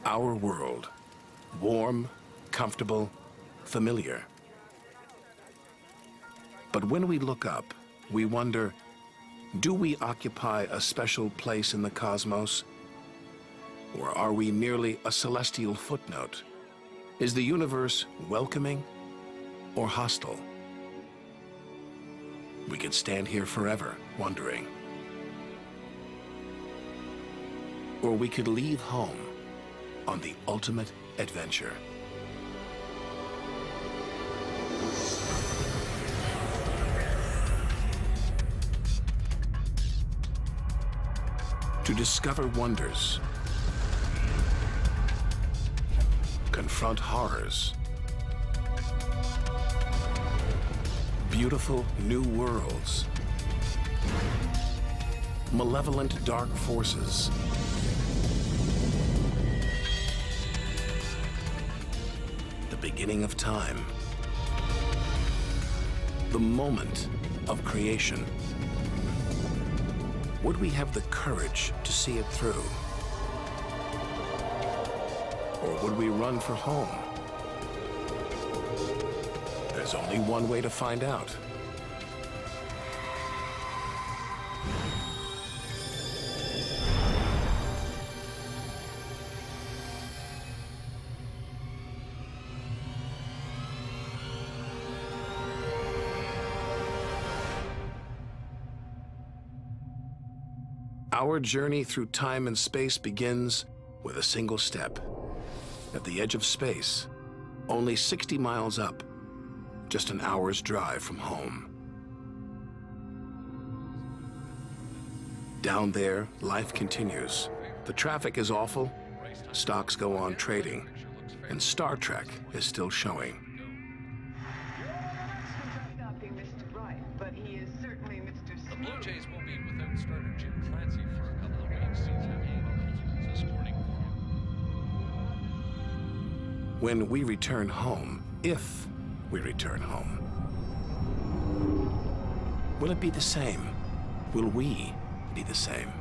Our world, warm, comfortable, familiar. But when we look up, we wonder, do we occupy a special place in the cosmos? Or are we merely a celestial footnote? Is the universe welcoming or hostile? We could stand here forever wondering. Or we could leave home on the ultimate adventure. To discover wonders, confront horrors, beautiful new worlds, malevolent dark forces, the beginning of time, the moment of creation. Would we have the courage to see it through? Or would we run for home? There's only one way to find out. Our journey through time and space begins with a single step. At the edge of space, only 60 miles up, just an hour's drive from home. Down there, life continues. The traffic is awful, stocks go on trading, and Star Trek is still showing. The Blue Jays will be without starter Jim Clancy for a couple of weeks. He's supporting for him. When we return home, if we return home, will it be the same? Will we be the same?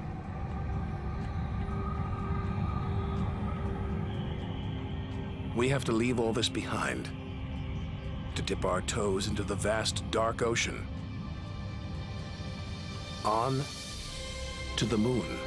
We have to leave all this behind, to dip our toes into the vast dark ocean. On to the moon.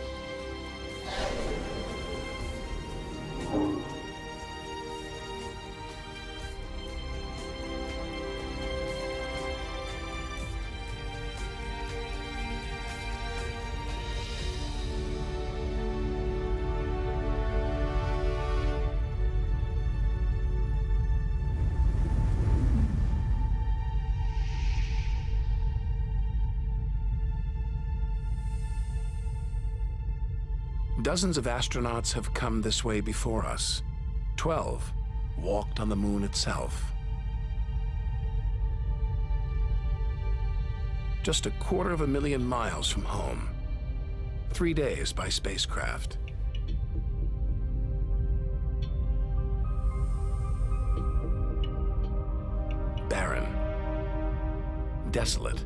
Dozens of astronauts have come this way before us. 12 walked on the moon itself. Just 250,000 miles from home. 3 days by spacecraft. Barren. Desolate.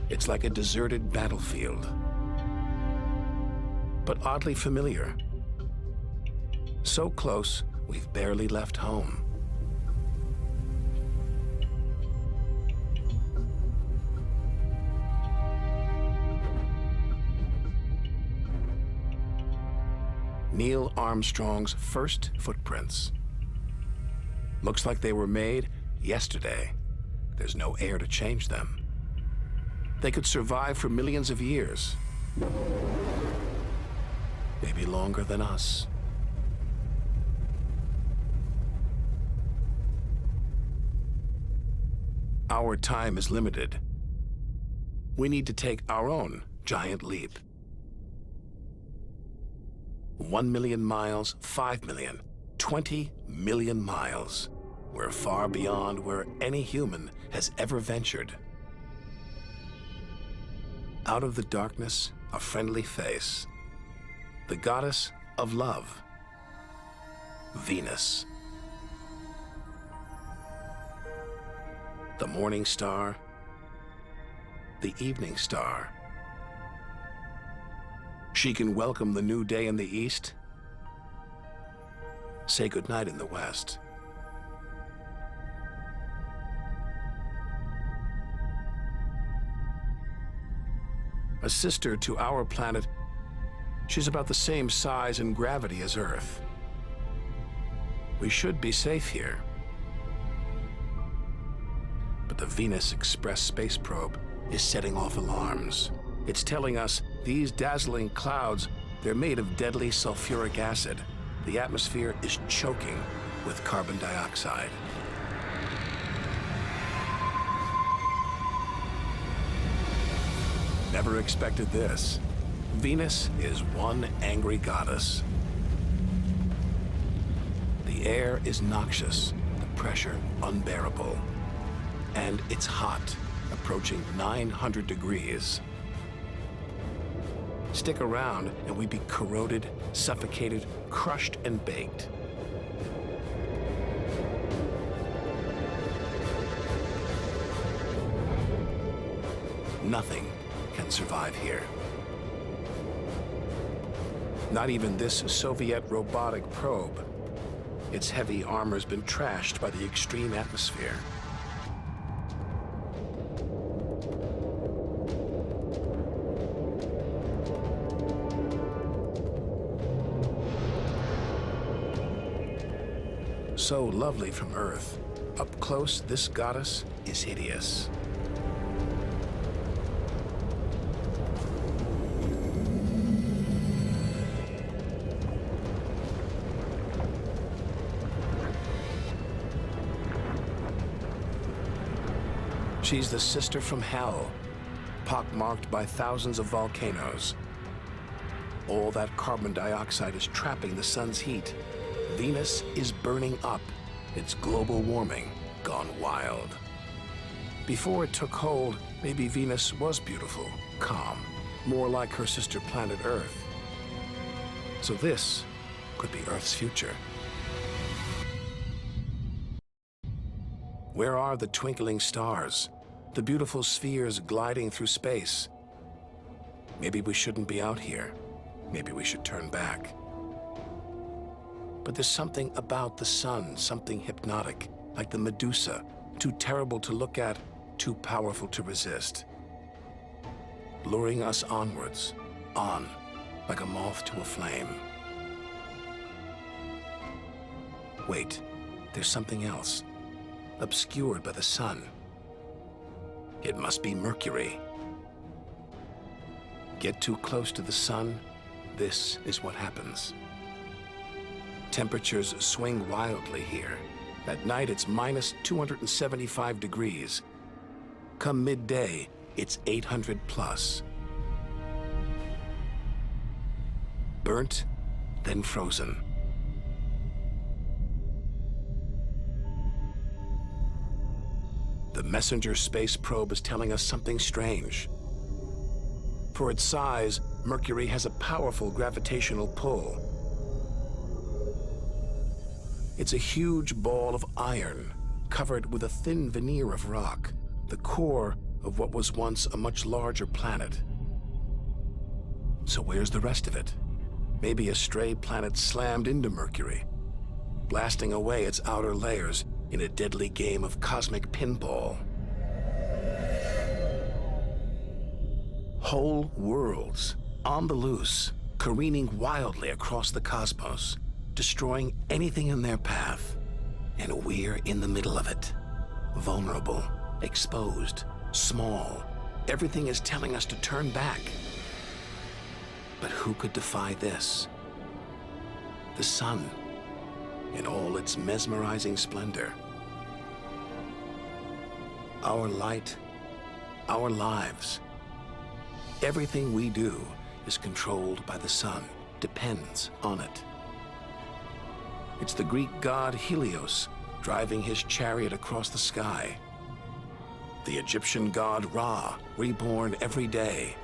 It's like a deserted battlefield, but oddly familiar. So close, we've barely left home. Neil Armstrong's first footprints. Looks like they were made yesterday. There's no air to change them. They could survive for millions of years. Maybe longer than us. Our time is limited. We need to take our own giant leap. 1 million miles, 5 million, 20 million miles. We're far beyond where any human has ever ventured. Out of the darkness, a friendly face. The goddess of love, Venus. The morning star, the evening star, She can welcome the new day in the east, say goodnight in the west. A sister to our planet, she's about the same size and gravity as Earth. We should be safe here. But the Venus Express space probe is setting off alarms. It's telling us these dazzling clouds, they're made of deadly sulfuric acid. The atmosphere is choking with carbon dioxide. Never expected this. Venus is one angry goddess. The air is noxious, the pressure unbearable. And it's hot, approaching 900 degrees. Stick around and we'd be corroded, suffocated, crushed, and baked. Nothing can survive here. Not even this Soviet robotic probe. Its heavy armor's been trashed by the extreme atmosphere. So lovely from Earth. Up close, this goddess is hideous. She's the sister from hell, pockmarked by thousands of volcanoes. All that carbon dioxide is trapping the sun's heat. Venus is burning up. It's global warming gone wild. Before it took hold, maybe Venus was beautiful, calm, more like her sister planet Earth. So this could be Earth's future. Where are the twinkling stars? The beautiful spheres gliding through space? Maybe we shouldn't be out here. Maybe we should turn back. But there's something about the sun, something hypnotic, like the Medusa, too terrible to look at, too powerful to resist. Luring us onwards, on, like a moth to a flame. Wait, there's something else, obscured by the sun. It must be Mercury. Get too close to the sun, this is what happens. Temperatures swing wildly here. At night, it's minus 275 degrees. Come midday, it's 800 plus. Burnt, then frozen. The Messenger space probe is telling us something strange. For its size, Mercury has a powerful gravitational pull. It's a huge ball of iron, covered with a thin veneer of rock, the core of what was once a much larger planet. So where's the rest of it? Maybe a stray planet slammed into Mercury, blasting away its outer layers in a deadly game of cosmic pinball. Whole worlds, on the loose, careening wildly across the cosmos, destroying anything in their path. And we're in the middle of it. Vulnerable, exposed, small. Everything is telling us to turn back. But who could defy this? The sun, in all its mesmerizing splendor. Our light, our lives. Everything we do is controlled by the sun, depends on it. It's the Greek god Helios driving his chariot across the sky. The Egyptian god Ra, reborn every day.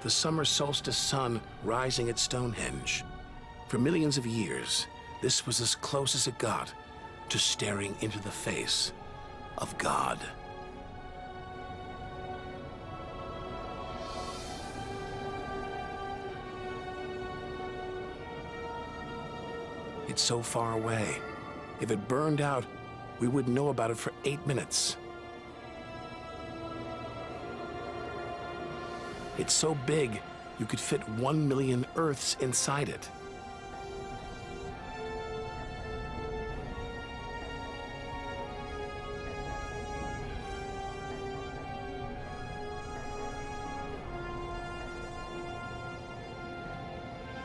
The summer solstice sun rising at Stonehenge. For millions of years, this was as close as it got to staring into the face of God. It's so far away. If it burned out, we wouldn't know about it for 8 minutes. It's so big, you could fit 1 million Earths inside it.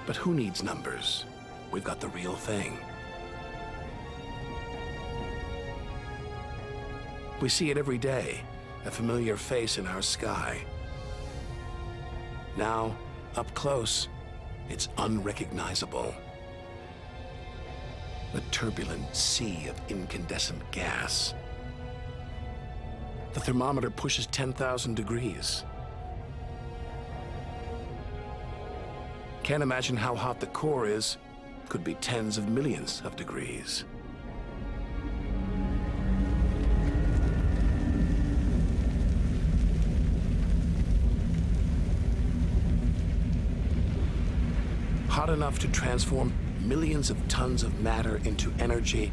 But who needs numbers? We've got the real thing. We see it every day, a familiar face in our sky. Now, up close, it's unrecognizable. A turbulent sea of incandescent gas. The thermometer pushes 10,000 degrees. Can't imagine how hot the core is. Could be tens of millions of degrees. Hot enough to transform millions of tons of matter into energy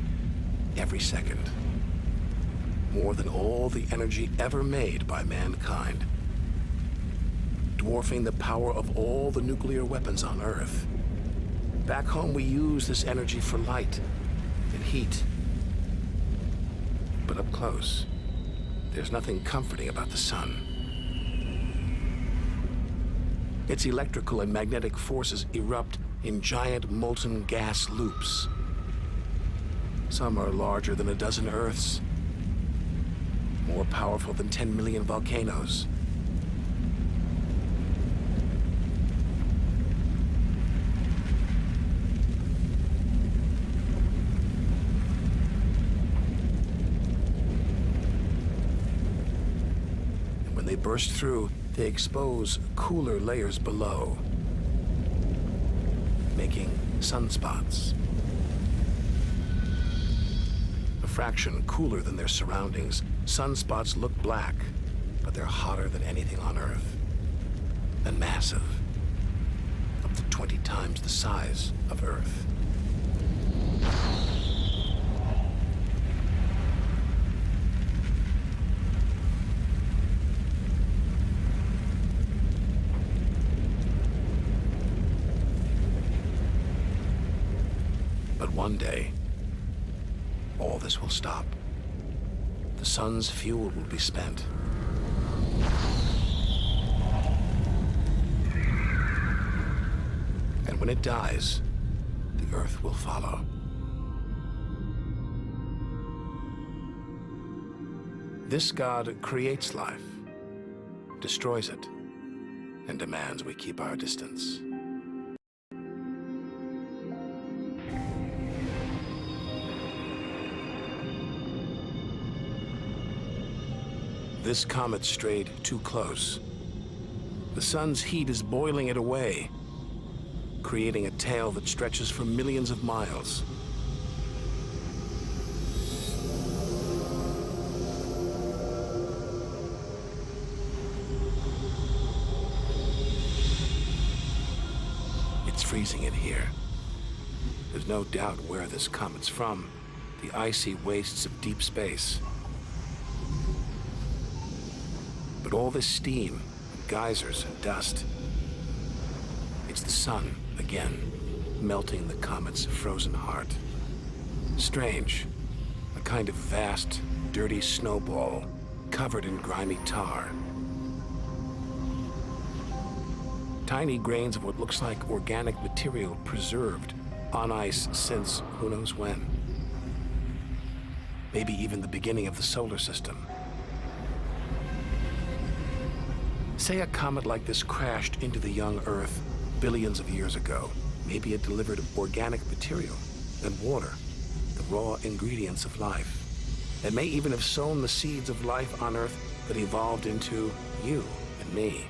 every second. More than all the energy ever made by mankind. Dwarfing the power of all the nuclear weapons on Earth. Back home, we use this energy for light and heat. But up close, there's nothing comforting about the sun. Its electrical and magnetic forces erupt in giant molten gas loops. Some are larger than a dozen Earths, more powerful than 10 million volcanoes. And when they burst through, they expose cooler layers below, making sunspots. A fraction cooler than their surroundings, sunspots look black, but they're hotter than anything on Earth. And massive, up to 20 times the size of Earth. But one day, all this will stop. The sun's fuel will be spent. And when it dies, the Earth will follow. This God creates life, destroys it, and demands we keep our distance. This comet strayed too close. The sun's heat is boiling it away, creating a tail that stretches for millions of miles. It's freezing in here. There's no doubt where this comet's from, the icy wastes of deep space. But all this steam, geysers and dust, it's the sun again, melting the comet's frozen heart. Strange, a kind of vast, dirty snowball covered in grimy tar. Tiny grains of what looks like organic material preserved on ice since who knows when. Maybe even the beginning of the solar system. Say a comet like this crashed into the young Earth billions of years ago. Maybe it delivered organic material and water, the raw ingredients of life. It may even have sown the seeds of life on Earth that evolved into you and me.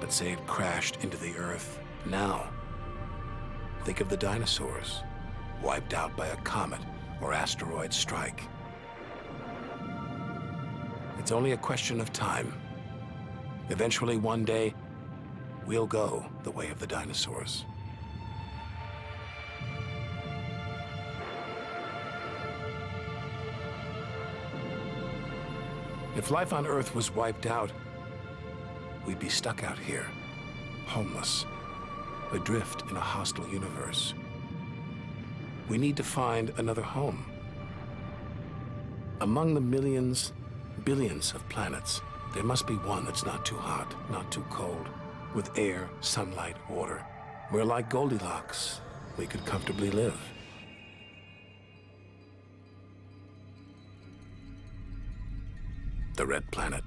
But say it crashed into the Earth now. Think of the dinosaurs, wiped out by a comet or asteroid strike. It's only a question of time. Eventually, one day, we'll go the way of the dinosaurs. If life on Earth was wiped out, we'd be stuck out here, homeless, adrift in a hostile universe. We need to find another home. Among the millions, billions of planets, there must be one that's not too hot, not too cold, with air, sunlight, water, where, like Goldilocks, we could comfortably live. The red planet.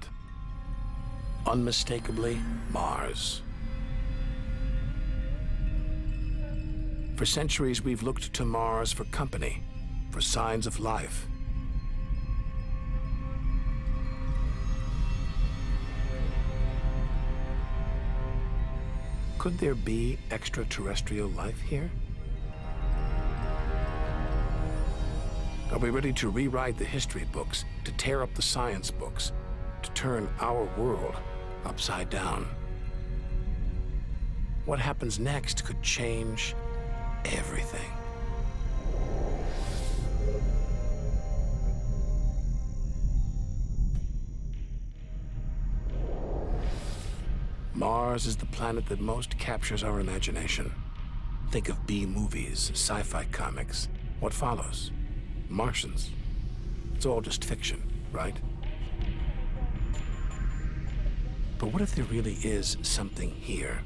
Unmistakably, Mars. For centuries, we've looked to Mars for company, for signs of life. Could there be extraterrestrial life here? Are we ready to rewrite the history books, to tear up the science books, to turn our world upside down? What happens next could change everything. Mars is the planet that most captures our imagination. Think of B-movies, sci-fi comics. What follows? Martians. It's all just fiction, right? But what if there really is something here?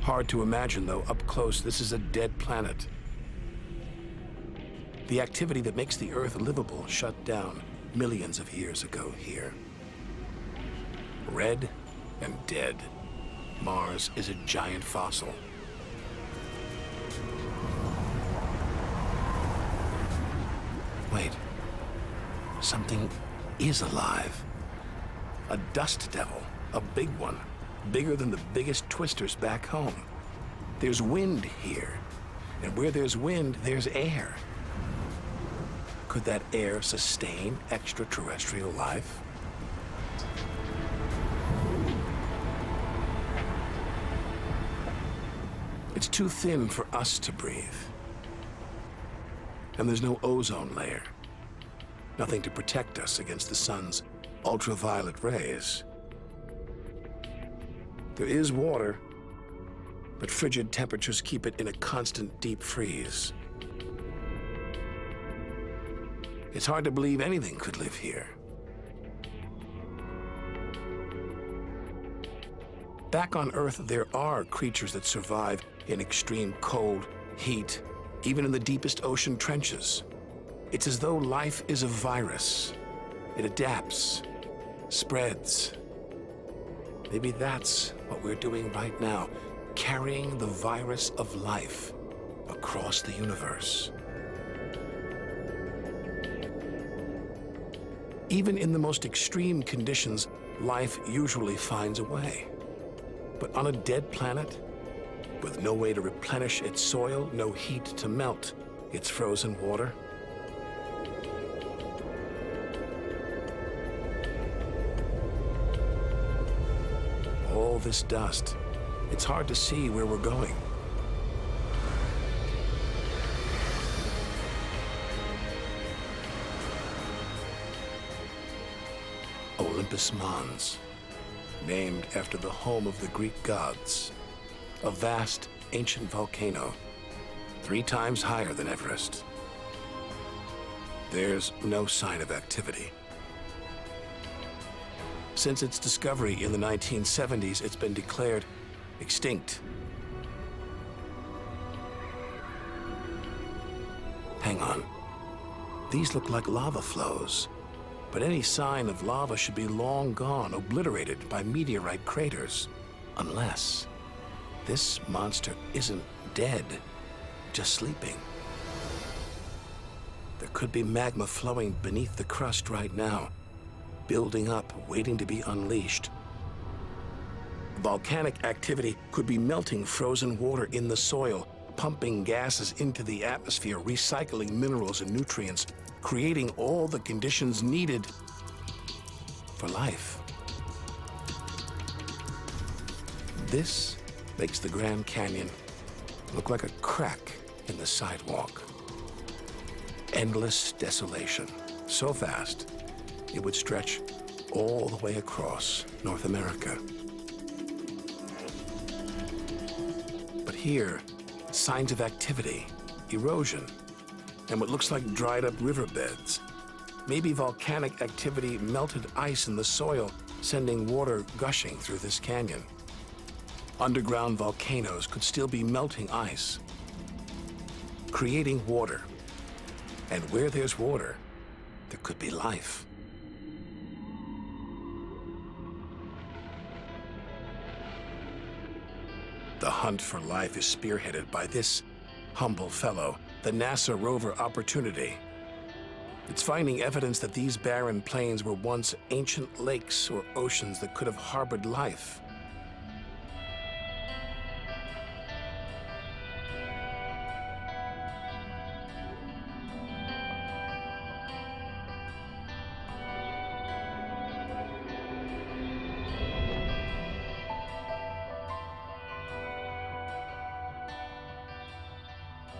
Hard to imagine, though. Up close, this is a dead planet. The activity that makes the Earth livable shut down millions of years ago here. Red and dead. Mars is a giant fossil. Wait. Something is alive. A dust devil. A big one. Bigger than the biggest twisters back home. There's wind here. And where there's wind, there's air. Could that air sustain extraterrestrial life? It's too thin for us to breathe. And there's no ozone layer. Nothing to protect us against the sun's ultraviolet rays. There is water, but frigid temperatures keep it in a constant deep freeze. It's hard to believe anything could live here. Back on Earth, there are creatures that survive in extreme cold, heat, even in the deepest ocean trenches. It's as though life is a virus. It adapts, spreads. Maybe that's what we're doing right now, carrying the virus of life across the universe. Even in the most extreme conditions, life usually finds a way. But on a dead planet, with no way to replenish its soil, no heat to melt its frozen water, all this dust, it's hard to see where we're going. Olympus Mons, named after the home of the Greek gods. A vast, ancient volcano, 3 times higher than Everest. There's no sign of activity. Since its discovery in the 1970s, it's been declared extinct. Hang on. These look like lava flows, but any sign of lava should be long gone, obliterated by meteorite craters, unless this monster isn't dead, just sleeping. There could be magma flowing beneath the crust right now, building up, waiting to be unleashed. Volcanic activity could be melting frozen water in the soil, pumping gases into the atmosphere, recycling minerals and nutrients, creating all the conditions needed for life. This makes the Grand Canyon look like a crack in the sidewalk. Endless desolation, so vast it would stretch all the way across North America. But here, signs of activity, erosion, and what looks like dried up riverbeds. Maybe volcanic activity melted ice in the soil, sending water gushing through this canyon. Underground volcanoes could still be melting ice, creating water. And where there's water, there could be life. The hunt for life is spearheaded by this humble fellow, the NASA rover Opportunity. It's finding evidence that these barren plains were once ancient lakes or oceans that could have harbored life.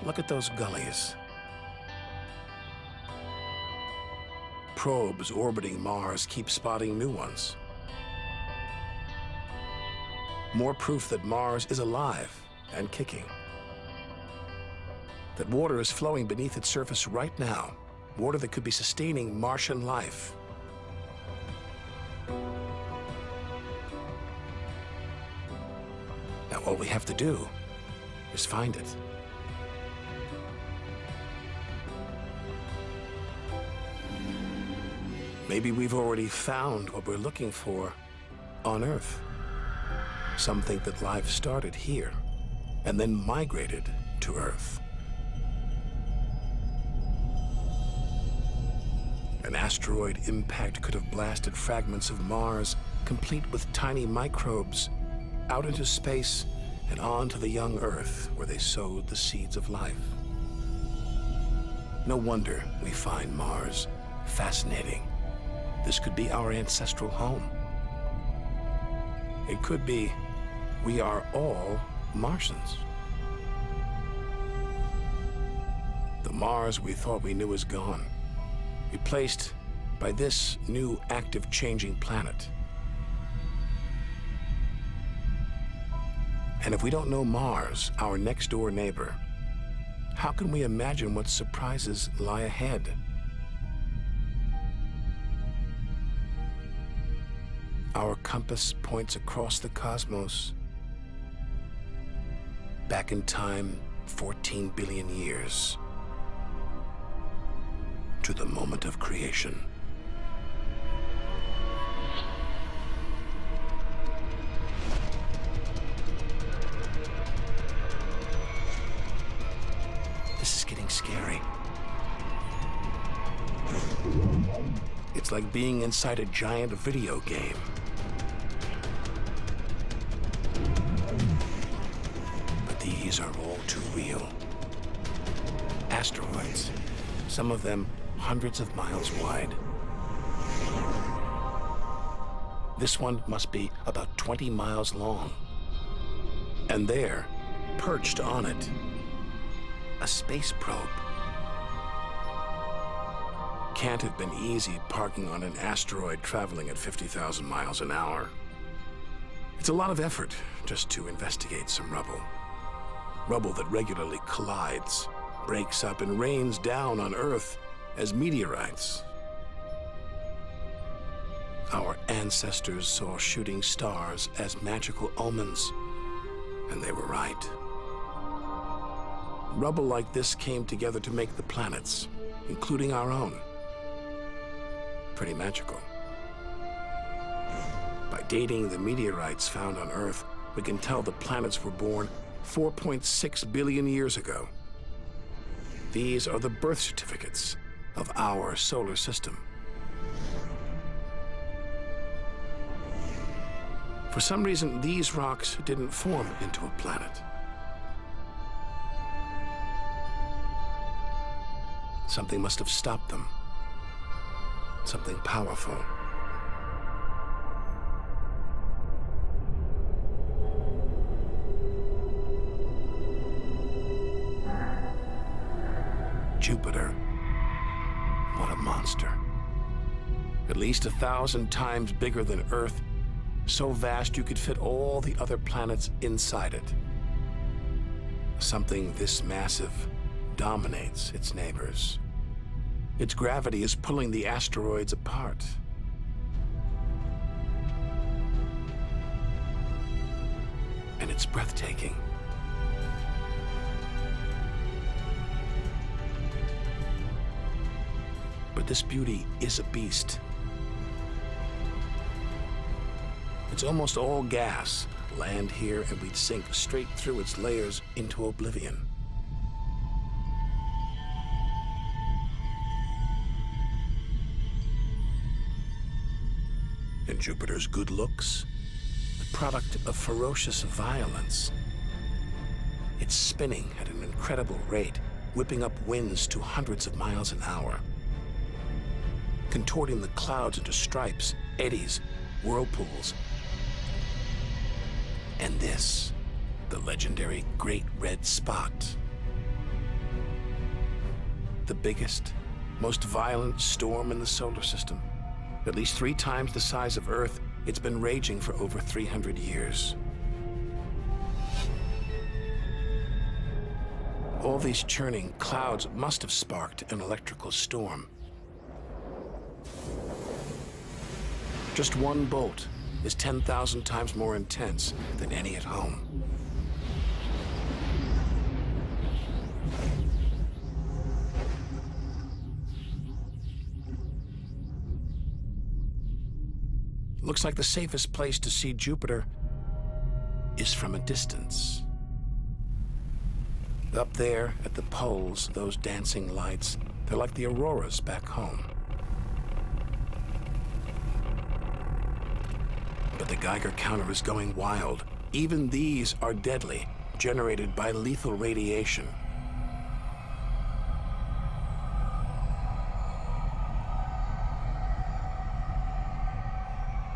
Look at those gullies. Probes orbiting Mars keep spotting new ones. More proof that Mars is alive and kicking. That water is flowing beneath its surface right now. Water that could be sustaining Martian life. Now all we have to do is find it. Maybe we've already found what we're looking for on Earth. Some think that life started here and then migrated to Earth. An asteroid impact could have blasted fragments of Mars, complete with tiny microbes, out into space and on to the young Earth, where they sowed the seeds of life. No wonder we find Mars fascinating. This could be our ancestral home. It could be we are all Martians. The Mars we thought we knew is gone, replaced by this new active changing planet. And if we don't know Mars, our next door neighbor, how can we imagine what surprises lie ahead? Our compass points across the cosmos, back in time 14 billion years, to the moment of creation. This is getting scary. It's like being inside a giant video game. These are all too real. Asteroids, some of them hundreds of miles wide. This one must be about 20 miles long. And there, perched on it, a space probe. Can't have been easy parking on an asteroid traveling at 50,000 miles an hour. It's a lot of effort just to investigate some rubble. Rubble that regularly collides, breaks up, and rains down on Earth as meteorites. Our ancestors saw shooting stars as magical omens, and they were right. Rubble like this came together to make the planets, including our own. Pretty magical. By dating the meteorites found on Earth, we can tell the planets were born 4.6 billion years ago. These are the birth certificates of our solar system. For some reason, these rocks didn't form into a planet. Something must have stopped them. something powerful. Jupiter. What a monster. At least 1,000 times bigger than Earth, so vast you could fit all the other planets inside it. Something this massive dominates its neighbors. Its gravity is pulling the asteroids apart. And it's breathtaking. But this beauty is a beast. It's almost all gas. Land here and we'd sink straight through its layers into oblivion. And Jupiter's good looks, the product of ferocious violence. It's spinning at an incredible rate, whipping up winds to hundreds of miles an hour, contorting the clouds into stripes, eddies, whirlpools. And this, the legendary Great Red Spot. The biggest, most violent storm in the solar system. At least 3 times the size of Earth, it's been raging for over 300 years. All these churning clouds must have sparked an electrical storm. Just one bolt is 10,000 times more intense than any at home. Looks like the safest place to see Jupiter is from a distance. Up there at the poles, those dancing lights, they're like the auroras back home. But the Geiger counter is going wild. Even these are deadly, generated by lethal radiation.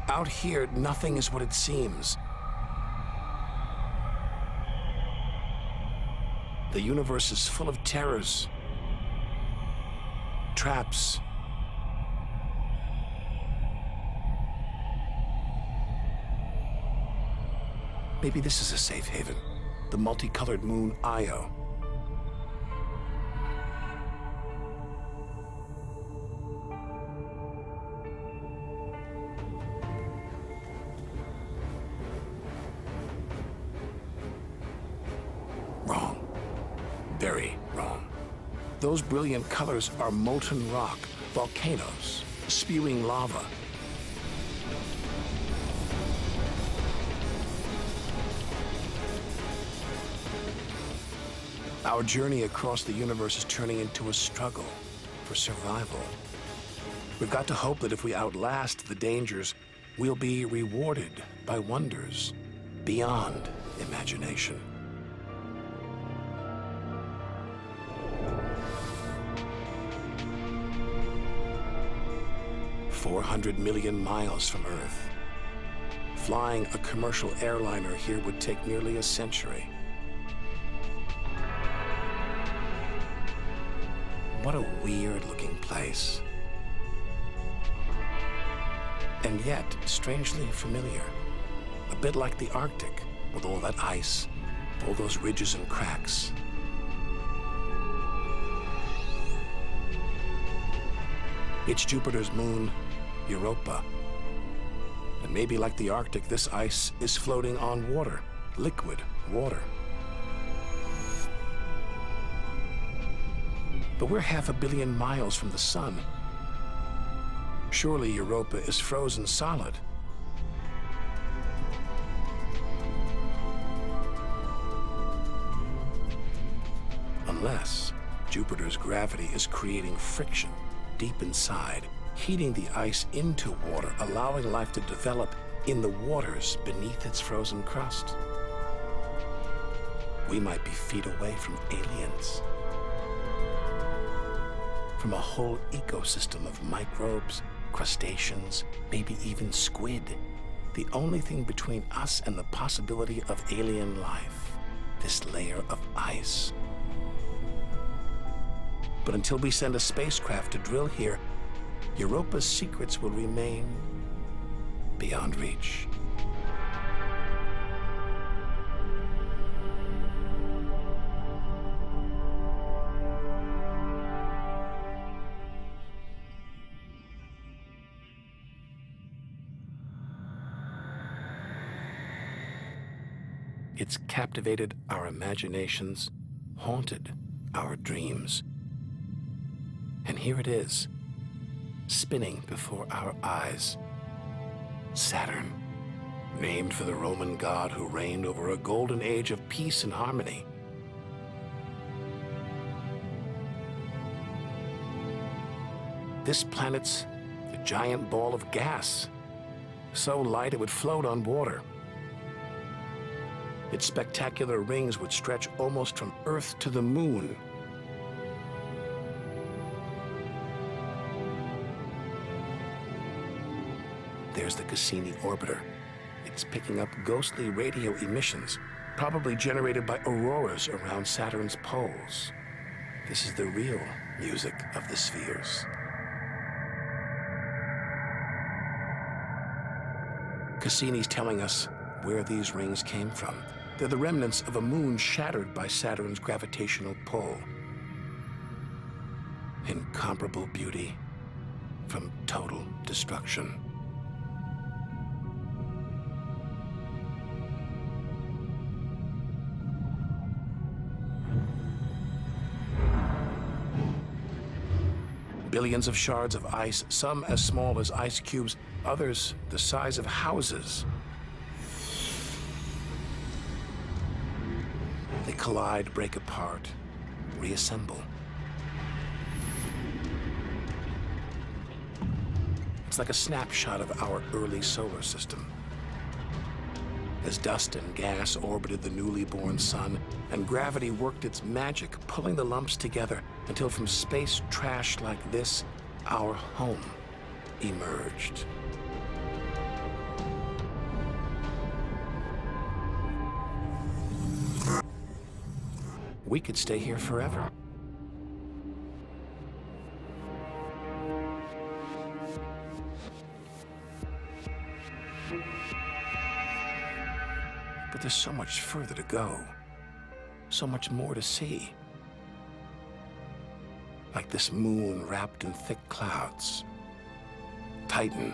Out here, nothing is what it seems. The universe is full of terrors, traps, maybe this is a safe haven, the multicolored moon Io. Wrong. Very wrong. Those brilliant colors are molten rock, volcanoes, spewing lava. Our journey across the universe is turning into a struggle for survival. We've got to hope that if we outlast the dangers, we'll be rewarded by wonders beyond imagination. "400 million miles from Earth. Flying a commercial airliner here would take nearly a century. What a weird-looking place. And yet, strangely familiar. A bit like the Arctic, with all that ice, all those ridges and cracks. It's Jupiter's moon, Europa. And maybe like the Arctic, this ice is floating on water, liquid water. But we're 500 million miles from the sun. Surely Europa is frozen solid. Unless Jupiter's gravity is creating friction deep inside, heating the ice into water, allowing life to develop in the waters beneath its frozen crust. We might be feet away from aliens. From a whole ecosystem of microbes crustaceans, maybe even squid. The only thing between us and the possibility of alien life, this layer of ice. But until we send a spacecraft to drill here, Europa's secrets will remain beyond reach. It's captivated our imaginations, haunted our dreams. And here it is, spinning before our eyes. Saturn, named for the Roman god who reigned over a golden age of peace and harmony. This planet's a giant ball of gas, so light it would float on water. Its spectacular rings would stretch almost from Earth to the moon. There's the Cassini orbiter. It's picking up ghostly radio emissions, probably generated by auroras around Saturn's poles. This is the real music of the spheres. Cassini's telling us where these rings came from. They're the remnants of a moon shattered by Saturn's gravitational pull. Incomparable beauty from total destruction. Billions of shards of ice, some as small as ice cubes, others the size of houses. They collide, break apart, reassemble. It's like a snapshot of our early solar system. As dust and gas orbited the newly born sun, and gravity worked its magic, pulling the lumps together until from space trash like this, our home emerged. We could stay here forever. But there's so much further to go, so much more to see. Like this moon wrapped in thick clouds. Titan.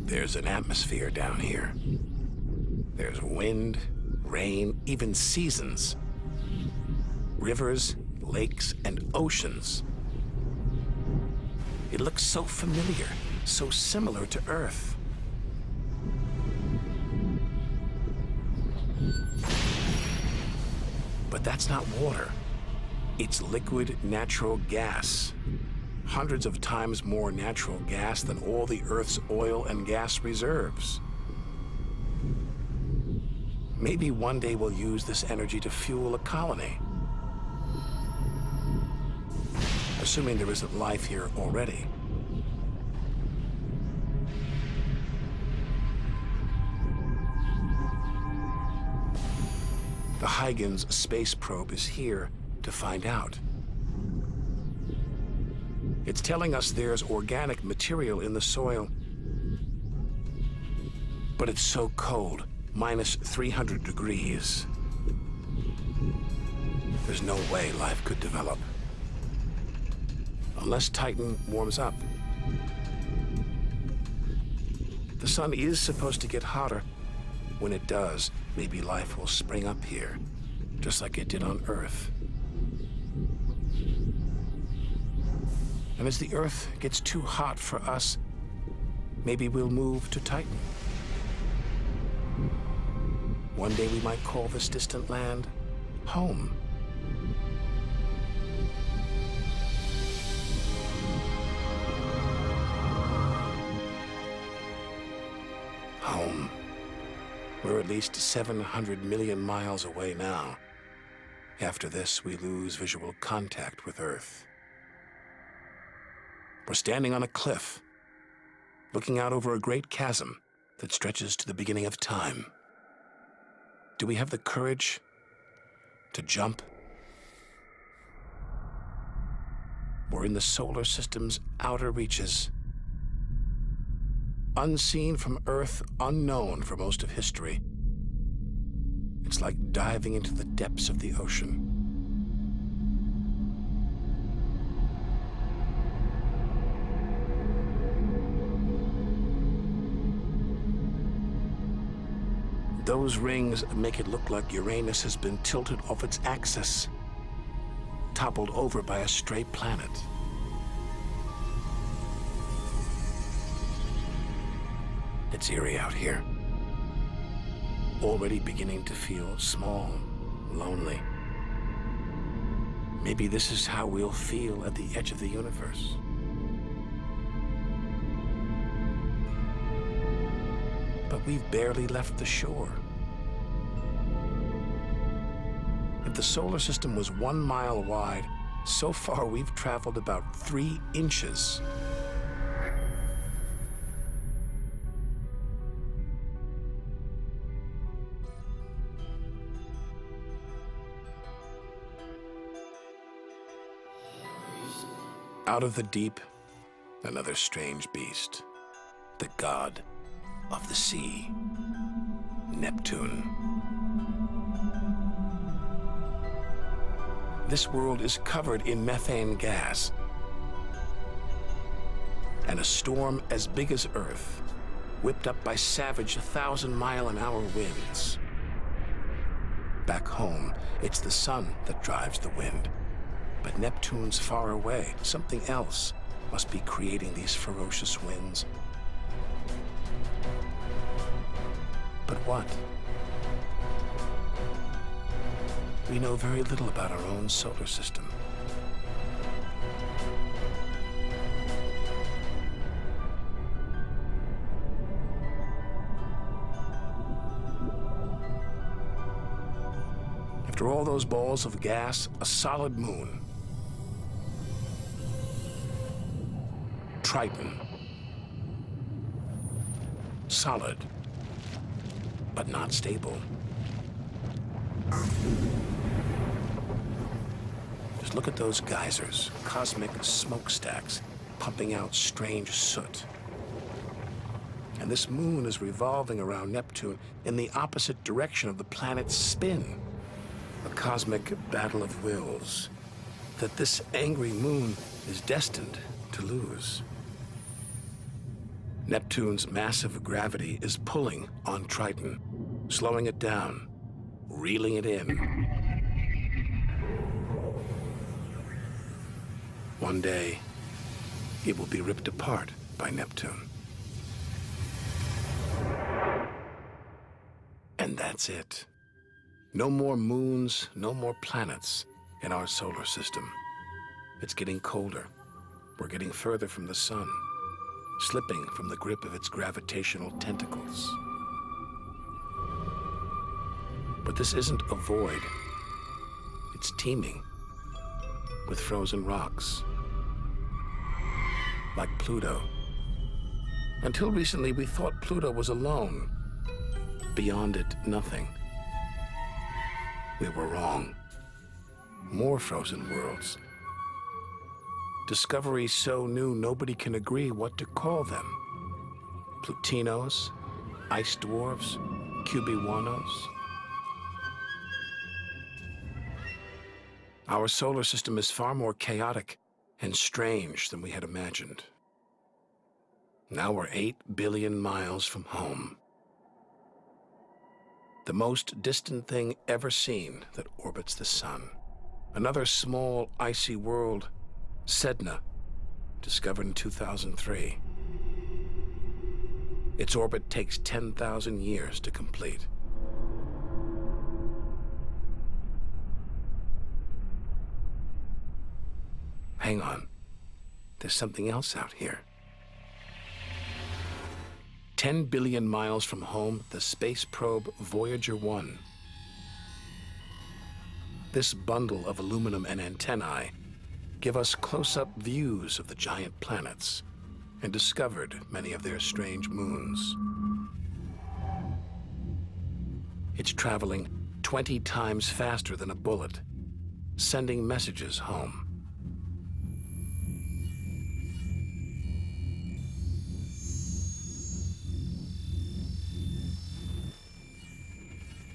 There's an atmosphere down here. There's wind, rain, even seasons. Rivers, lakes, and oceans. It looks so familiar, so similar to Earth. But that's not water. It's liquid natural gas. Hundreds of times more natural gas than all the Earth's oil and gas reserves. Maybe one day we'll use this energy to fuel a colony. Assuming there isn't life here already. The Huygens space probe is here to find out. It's telling us there's organic material in the soil, but it's so cold, minus 300 degrees. There's no way life could develop. Unless Titan warms up. The sun is supposed to get hotter. When it does, maybe life will spring up here, just like it did on Earth. And as the Earth gets too hot for us, maybe we'll move to Titan. One day we might call this distant land home. Home. We're at least 700 million miles away now. After this, we lose visual contact with Earth. We're standing on a cliff, looking out over a great chasm that stretches to the beginning of time. Do we have the courage to jump? We're in the solar system's outer reaches. Unseen from Earth, unknown for most of history. It's like diving into the depths of the ocean. Those rings make it look like Uranus has been tilted off its axis, toppled over by a stray planet. It's eerie out here. Already beginning to feel small, lonely. Maybe this is how we'll feel at the edge of the universe. But we've barely left the shore. If the solar system was 1 mile wide, so far we've traveled about 3 inches. Out of the deep, another strange beast, the god of the sea, Neptune. This world is covered in methane gas, and a storm as big as Earth, whipped up by savage 1,000-mile-an-hour winds. Back home, it's the sun that drives the wind. But Neptune's far away. Something else must be creating these ferocious winds. But what? We know very little about our own solar system. After all those balls of gas, a solid moon. Triton. Solid, but not stable. Just look at those geysers, cosmic smokestacks, pumping out strange soot. And this moon is revolving around Neptune in the opposite direction of the planet's spin. A cosmic battle of wills that this angry moon is destined to lose. Neptune's massive gravity is pulling on Triton, slowing it down, reeling it in. One day, it will be ripped apart by Neptune. And that's it. No more moons, no more planets in our solar system. It's getting colder. We're getting further from the sun, slipping from the grip of its gravitational tentacles. But this isn't a void. It's teeming with frozen rocks, like Pluto. Until recently, we thought Pluto was alone. Beyond it, nothing. We were wrong. More frozen worlds. Discovery so new nobody can agree what to call them. Plutinos, ice dwarfs, cubewanos. Our solar system is far more chaotic and strange than we had imagined. Now we're 8 billion miles from home. The most distant thing ever seen that orbits the sun. Another small, icy world, Sedna, discovered in 2003. Its orbit takes 10,000 years to complete. hang on. There's something else out here. 10 billion miles from home, the space probe Voyager 1. This bundle of aluminum and antennae give us close-up views of the giant planets and discovered many of their strange moons. It's traveling 20 times faster than a bullet, sending messages home.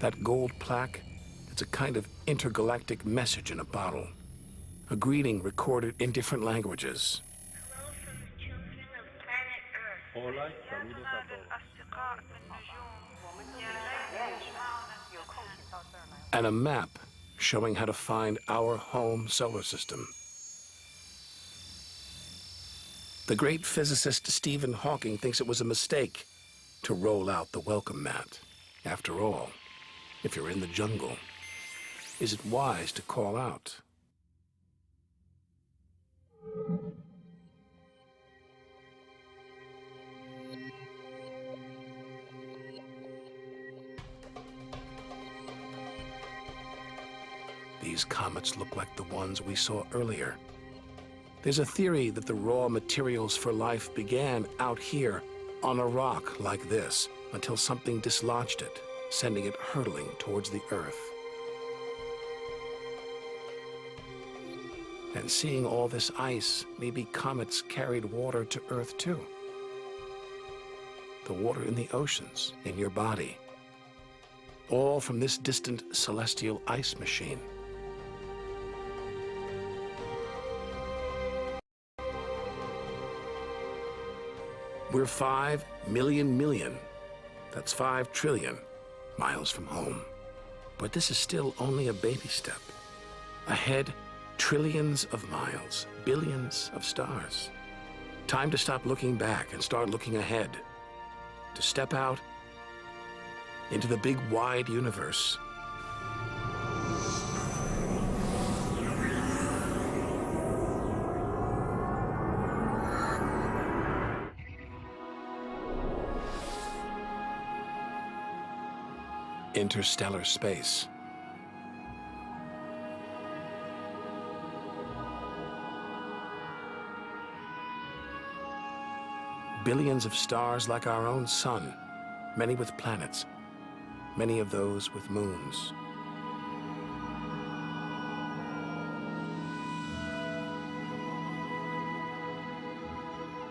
That gold plaque, it's a kind of intergalactic message in a bottle. A greeting recorded in different languages. Hello from the children of planet Earth. Hola, saludos a todos. And a map showing how to find our home solar system. The great physicist Stephen Hawking thinks it was a mistake to roll out the welcome mat. After all, if you're in the jungle, is it wise to call out? These comets look like the ones we saw earlier. There's a theory that the raw materials for life began out here on a rock like this until something dislodged it, sending it hurtling towards the Earth. And seeing all this ice, maybe comets carried water to Earth too. The water in the oceans, in your body. All from this distant celestial ice machine. We're 5 million, that's 5 trillion miles from home. But this is still only a baby step. Ahead, trillions of miles, billions of stars. Time to stop looking back and start looking ahead. To step out into the big wide universe. Interstellar space. Billions of stars like our own sun, many with planets, many of those with moons.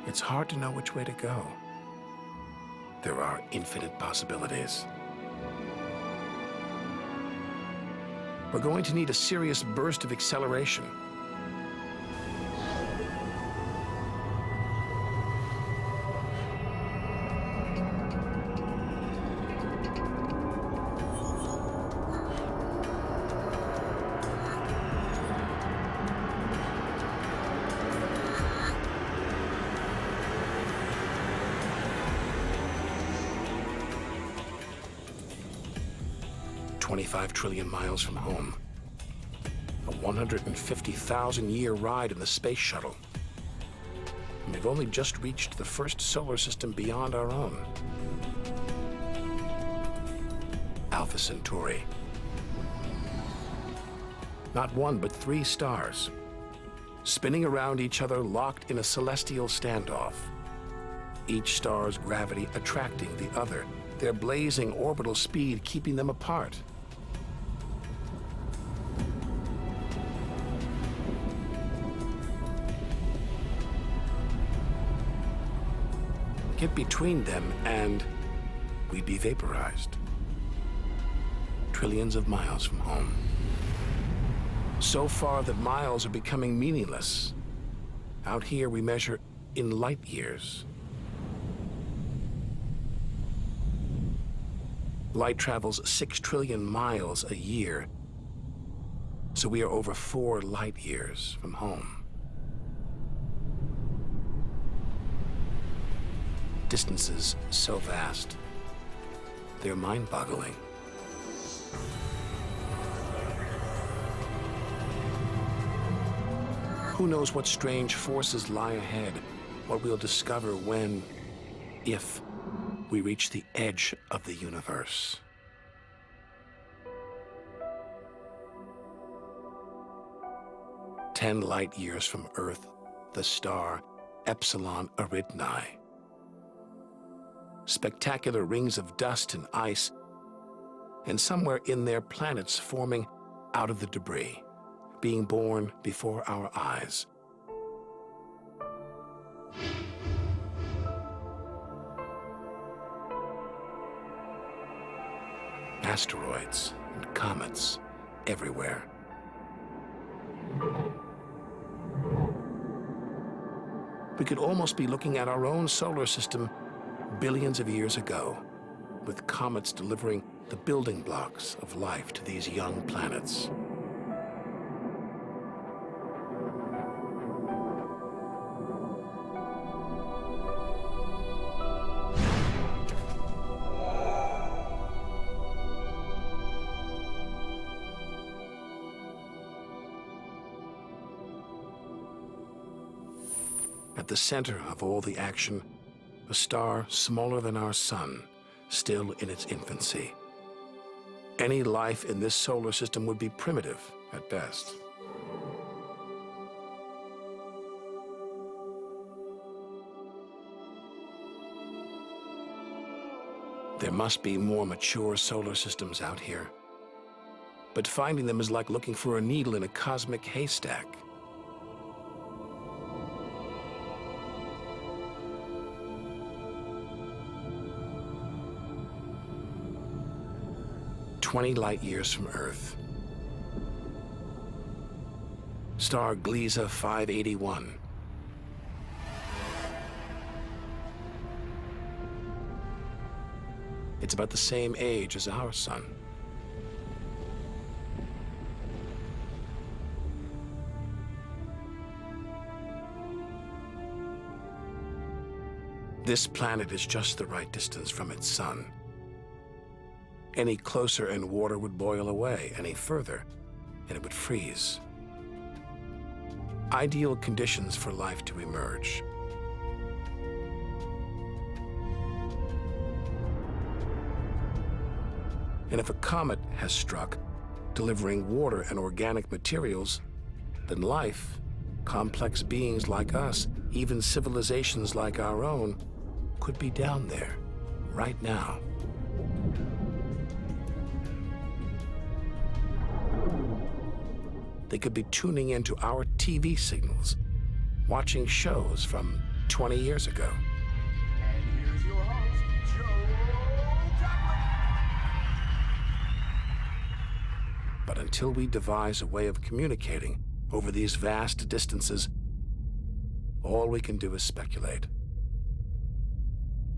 It's hard to know which way to go. There are infinite possibilities. We're going to need a serious burst of acceleration. $25 trillion miles from home. A 150,000-year ride in the space shuttle. And we've only just reached the first solar system beyond our own. Alpha Centauri. Not one, but 3 stars, spinning around each other, locked in a celestial standoff. Each star's gravity attracting the other, their blazing orbital speed keeping them apart. Get between them and we'd be vaporized. Trillions of miles from home. So far that miles are becoming meaningless. Out here we measure in light years. Light travels 6 trillion miles a year, so we are over 4 light years from home. Distances so vast, they're mind-boggling. Who knows what strange forces lie ahead, what we'll discover when, if, we reach the edge of the universe. "10 light years from Earth, the star Epsilon Eridani. Spectacular rings of dust and ice, and somewhere in there planets forming out of the debris, being born before our eyes. Asteroids and comets everywhere. We could almost be looking at our own solar system billions of years ago, with comets delivering the building blocks of life to these young planets. At the center of all the action, a star smaller than our sun, still in its infancy. Any life in this solar system would be primitive at best. There must be more mature solar systems out here. But finding them is like looking for a needle in a cosmic haystack. "20 light years from Earth. Star Gliese 581. It's about the same age as our sun. This planet is just the right distance from its sun. Any closer and water would boil away, any further, and it would freeze. Ideal conditions for life to emerge. And if a comet has struck, delivering water and organic materials, then life, complex beings like us, even civilizations like our own, could be down there, right now. They could be tuning into our TV signals, watching shows from 20 years ago. And here's your host, Geographic. But until we devise a way of communicating over these vast distances, all we can do is speculate.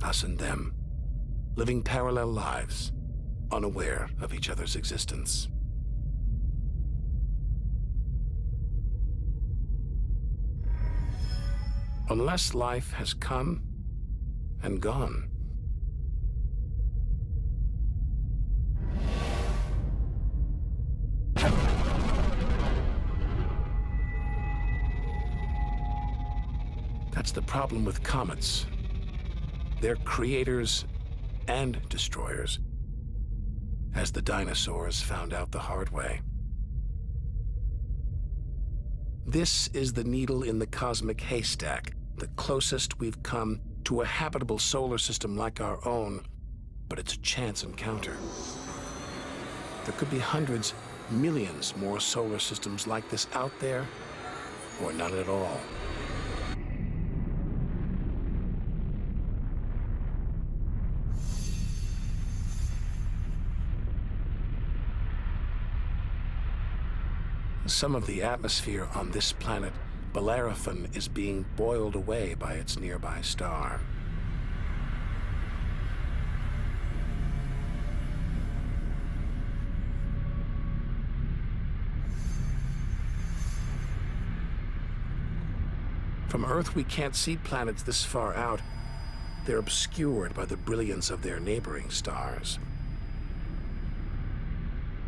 Us and them, living parallel lives, unaware of each other's existence. Unless life has come and gone. That's the problem with comets. They're creators and destroyers, as the dinosaurs found out the hard way. This is the needle in the cosmic haystack, the closest we've come to a habitable solar system like our own, but it's a chance encounter. There could be hundreds, millions more solar systems like this out there, or none at all. Some of the atmosphere on this planet, Bellerophon, is being boiled away by its nearby star. From Earth, we can't see planets this far out. They're obscured by the brilliance of their neighboring stars.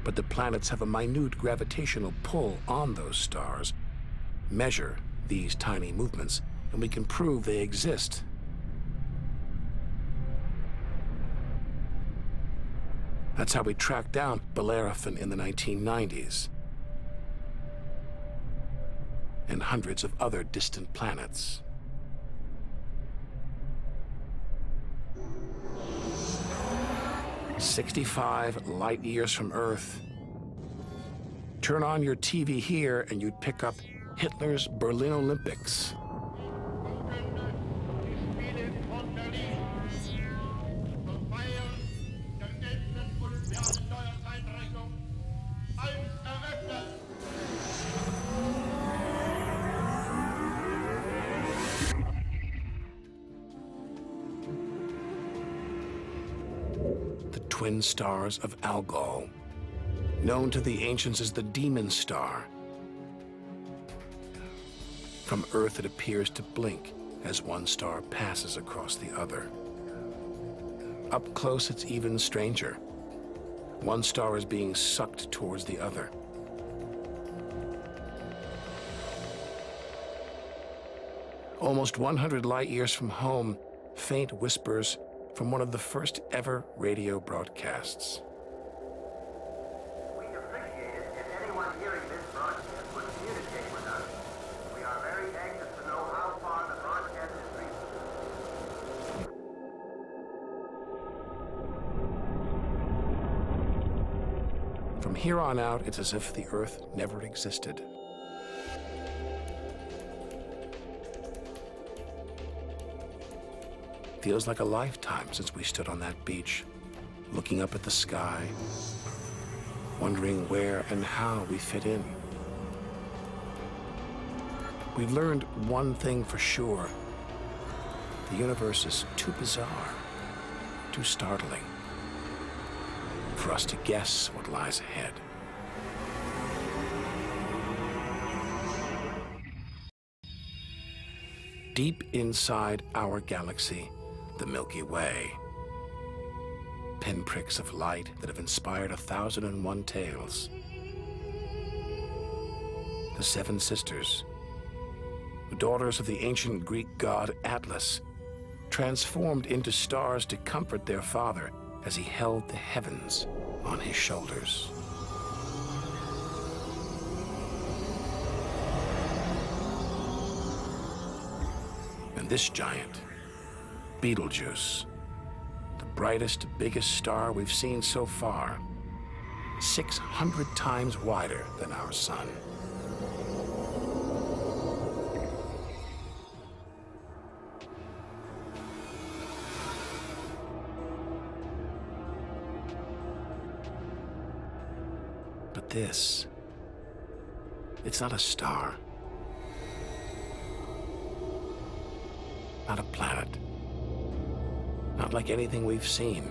But the planets have a minute gravitational pull on those stars, measure these tiny movements, and we can prove they exist. That's how we tracked down Bellerophon in the 1990s, and hundreds of other distant planets. "65 light years from Earth. Turn on your TV here and you'd pick up Hitler's Berlin Olympics." The twin stars of Algol, known to the ancients as the Demon Star. From Earth, it appears to blink as one star passes across the other. Up close, it's even stranger. One star is being sucked towards the other. Almost 100 light years from home, faint whispers from one of the first ever radio broadcasts. We appreciate it if anyone hearing this broadcast would communicate with us. We are very anxious to know how far the broadcast is reaching. From here on out, it's as if the Earth never existed. Feels like a lifetime since we stood on that beach, looking up at the sky, wondering where and how we fit in. We've learned one thing for sure. The universe is too bizarre, too startling, for us to guess what lies ahead. Deep inside our galaxy, the Milky Way. Pinpricks of light that have inspired 1,001 tales. The Seven Sisters, the daughters of the ancient Greek god Atlas, transformed into stars to comfort their father as he held the heavens on his shoulders. And this giant, Betelgeuse, the brightest, biggest star we've seen so far, 600 times wider than our sun. But this, it's not a star, not a planet. Not like anything we've seen.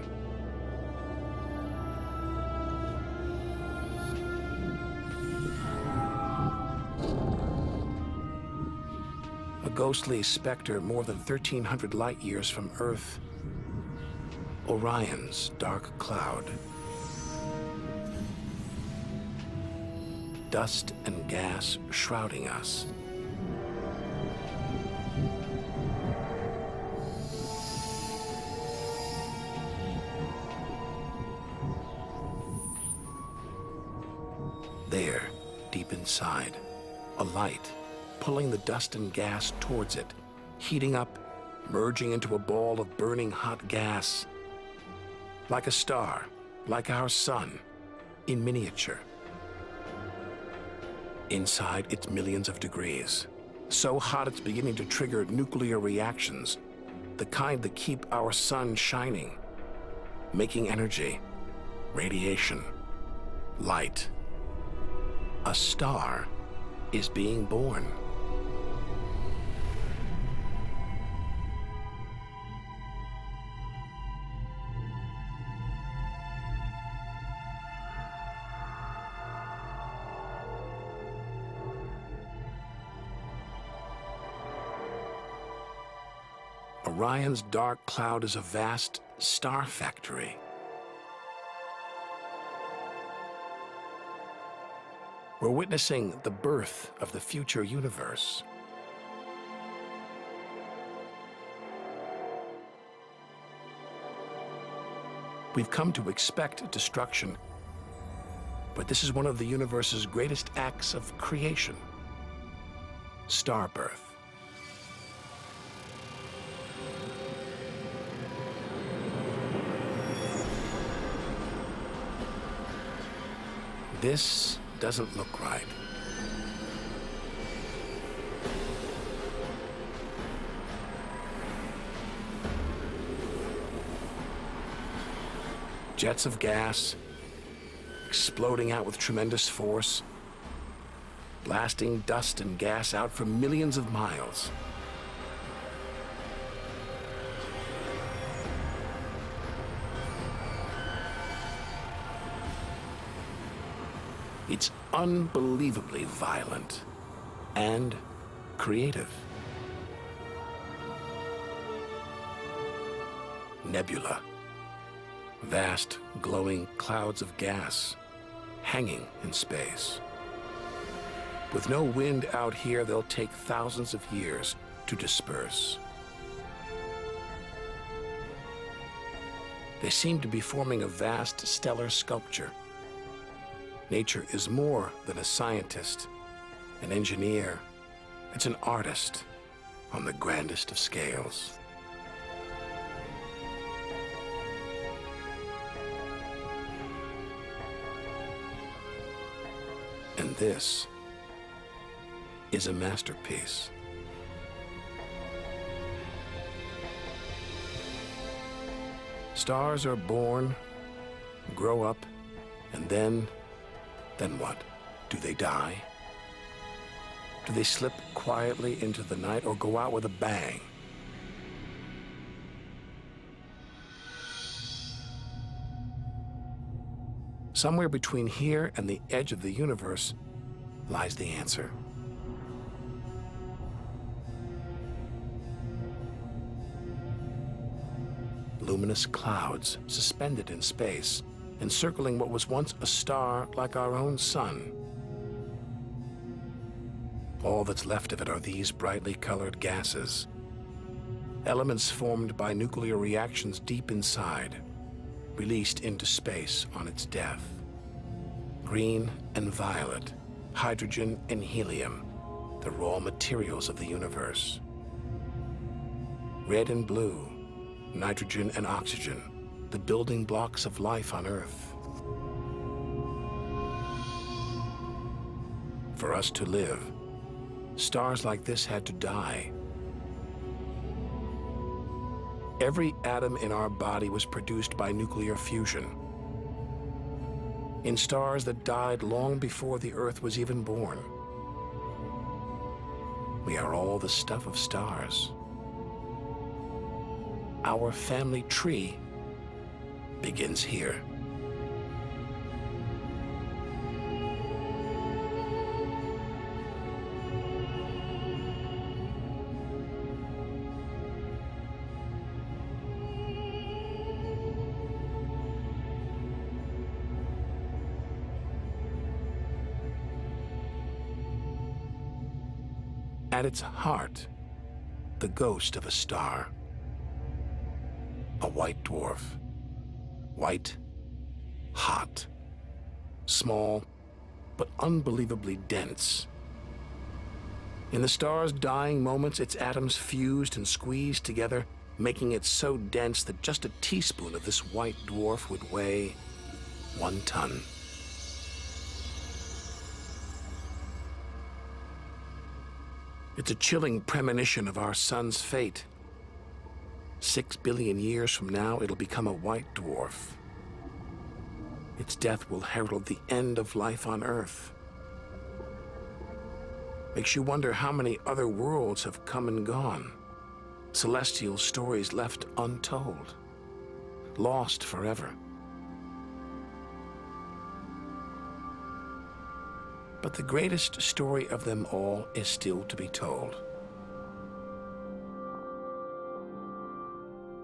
A ghostly specter more than 1,300 light years from Earth. Orion's dark cloud. Dust and gas shrouding us. There, deep inside, a light, pulling the dust and gas towards it, heating up, merging into a ball of burning hot gas. Like a star, like our sun, in miniature. Inside, it's millions of degrees. So hot it's beginning to trigger nuclear reactions, the kind that keep our sun shining, making energy, radiation, light. A star is being born. Orion's dark cloud is a vast star factory. We're witnessing the birth of the future universe. We've come to expect destruction, but this is one of the universe's greatest acts of creation: star birth. This doesn't look right. Jets of gas exploding out with tremendous force, blasting dust and gas out for millions of miles. It's unbelievably violent and creative. Nebula. Vast, glowing clouds of gas hanging in space. With no wind out here, they'll take thousands of years to disperse. They seem to be forming a vast stellar sculpture. Nature is more than a scientist, an engineer. It's an artist on the grandest of scales. And this is a masterpiece. Stars are born, grow up, and then what? Do they die? Do they slip quietly into the night or go out with a bang? Somewhere between here and the edge of the universe lies the answer. Luminous clouds suspended in space, encircling what was once a star like our own sun. All that's left of it are these brightly colored gases, elements formed by nuclear reactions deep inside, released into space on its death. Green and violet, hydrogen and helium, the raw materials of the universe. Red and blue, nitrogen and oxygen, the building blocks of life on Earth. For us to live, stars like this had to die. Every atom in our body was produced by nuclear fusion. In stars that died long before the Earth was even born. We are all the stuff of stars. Our family tree begins here. At its heart, the ghost of a star. A white dwarf. White, hot, small, but unbelievably dense. In the star's dying moments, its atoms fused and squeezed together, making it so dense that just a teaspoon of this white dwarf would weigh 1 ton. It's a chilling premonition of our sun's fate. 6 billion years from now, it'll become a white dwarf. Its death will herald the end of life on Earth. Makes you wonder how many other worlds have come and gone. Celestial stories left untold. Lost forever. But the greatest story of them all is still to be told.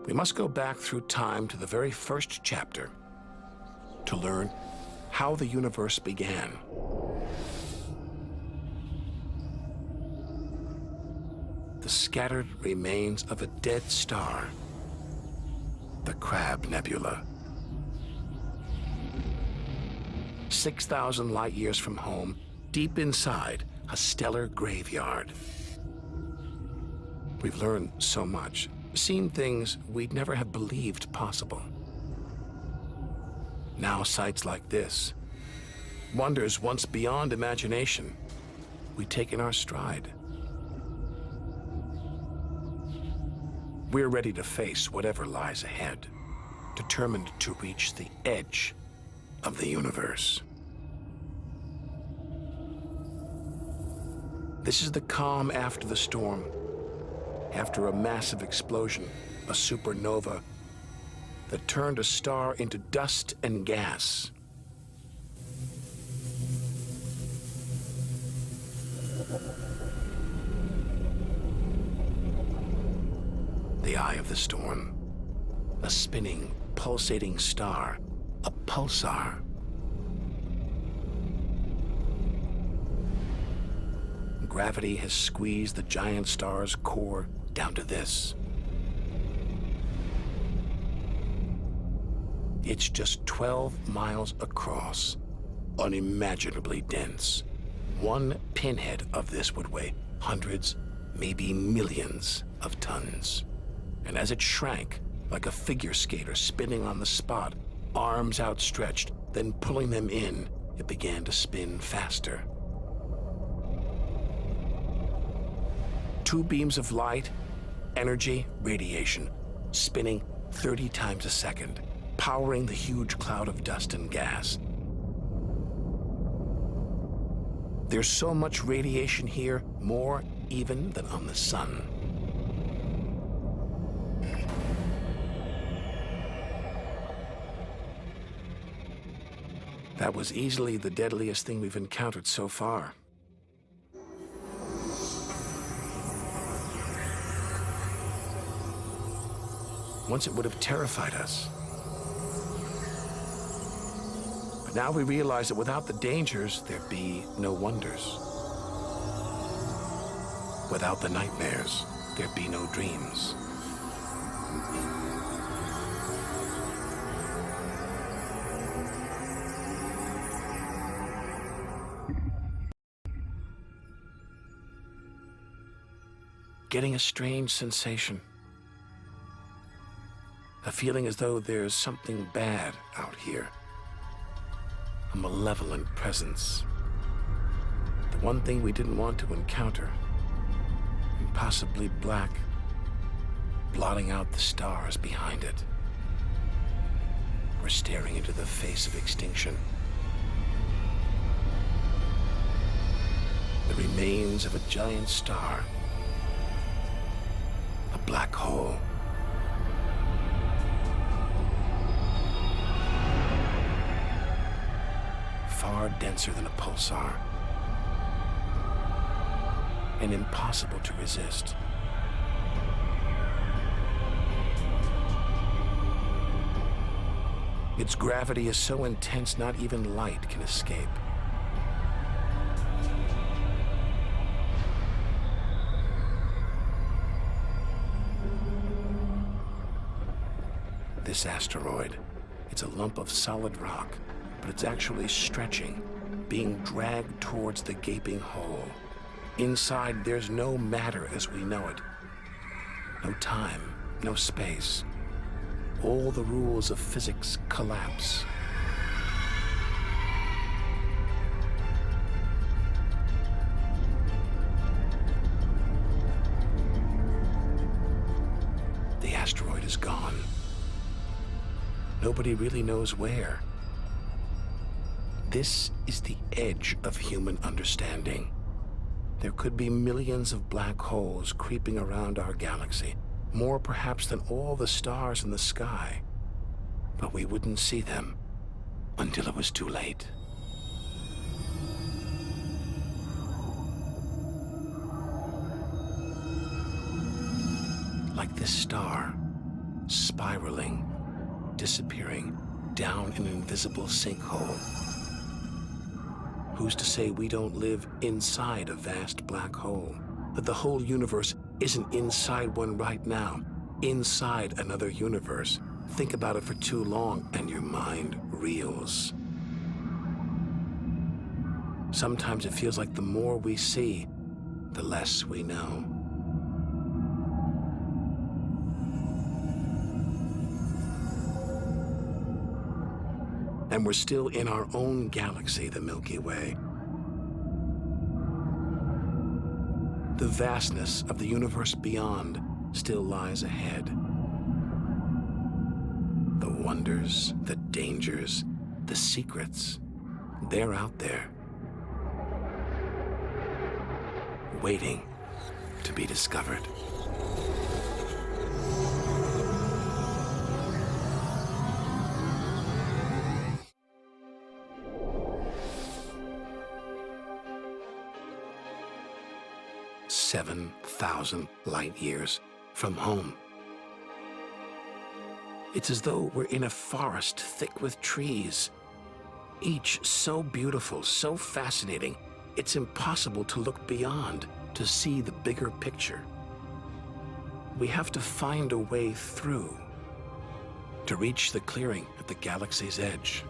We must go back through time to the very first chapter to learn how the universe began. scattered remains of a dead star, the Crab Nebula. 6,000 light years from home, deep inside a stellar graveyard. We've learned so much, seen things we'd never have believed possible. Now sights like this, wonders once beyond imagination, we take in our stride. We're ready to face whatever lies ahead, determined to reach the edge of the universe. This is the calm after the storm, after a massive explosion, a supernova that turned a star into dust and gas. The eye of the storm, a spinning, pulsating star, a pulsar. Gravity has squeezed the giant star's core down to this. It's just 12 miles across, unimaginably dense. One pinhead of this would weigh hundreds, maybe millions of tons. And as it shrank, like a figure skater spinning on the spot, arms outstretched, then pulling them in, it began to spin faster. 2 beams of light, energy, radiation, spinning 30 times a second, powering the huge cloud of dust and gas. There's so much radiation here, more even than on the sun. That was easily the deadliest thing we've encountered so far. Once it would have terrified us. But now we realize that without the dangers, there'd be no wonders. Without the nightmares, there'd be no dreams. Getting a strange sensation. A feeling as though there's something bad out here. A malevolent presence. The one thing we didn't want to encounter. Impossibly black, blotting out the stars behind it. We're staring into the face of extinction. The remains of a giant star. A black hole. Far denser than a pulsar, and impossible to resist. Its gravity is so intense, not even light can escape. This asteroid, it's a lump of solid rock, but it's actually stretching, being dragged towards the gaping hole. Inside, there's no matter as we know it. No time, no space. All the rules of physics collapse. The asteroid is gone. Nobody really knows where. This is the edge of human understanding. There could be millions of black holes creeping around our galaxy, more perhaps than all the stars in the sky. But we wouldn't see them until it was too late. Like this star, spiraling, disappearing down an invisible sinkhole. Who's to say we don't live inside a vast black hole? That the whole universe isn't inside one right now, inside another universe. Think about it for too long and your mind reels. Sometimes it feels like the more we see, the less we know. And we're still in our own galaxy, the Milky Way. The vastness of the universe beyond still lies ahead. The wonders, the dangers, the secrets, they're out there, waiting to be discovered. "7,000 light years from home." It's as though we're in a forest thick with trees, each so beautiful, so fascinating, it's impossible to look beyond, to see the bigger picture. We have to find a way through to reach the clearing at the galaxy's edge.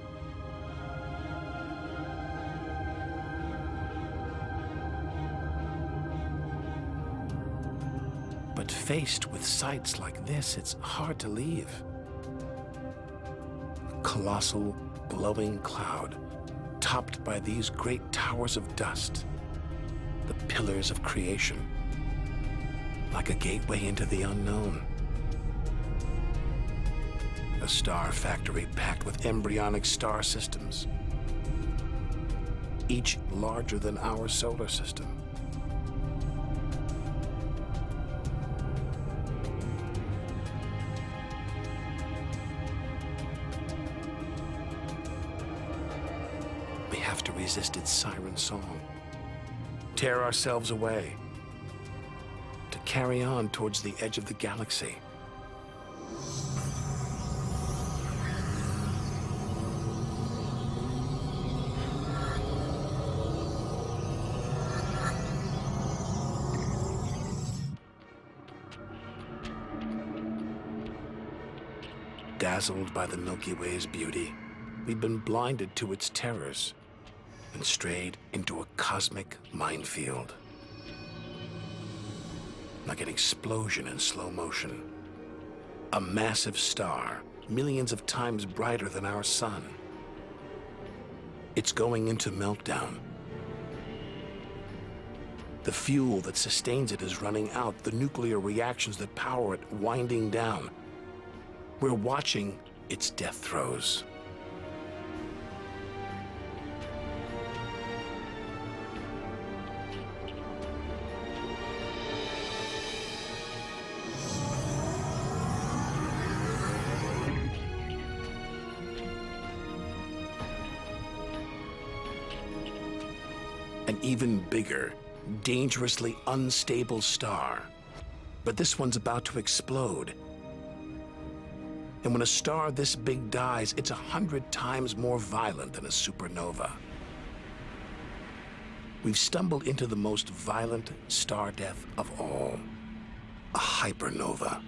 But faced with sights like this, it's hard to leave. A colossal, glowing cloud, topped by these great towers of dust, the pillars of creation, like a gateway into the unknown. A star factory packed with embryonic star systems, each larger than our solar system. We have to resist its siren song, tear ourselves away, to carry on towards the edge of the galaxy. Dazzled by the Milky Way's beauty, we've been blinded to its terrors and strayed into a cosmic minefield. Like an explosion in slow motion. A massive star, millions of times brighter than our sun. It's going into meltdown. The fuel that sustains it is running out, the nuclear reactions that power it winding down. We're watching its death throes. An even bigger, dangerously unstable star. But this one's about to explode. And when a star this big dies, it's 100 times more violent than a supernova. We've stumbled into the most violent star death of all, a hypernova.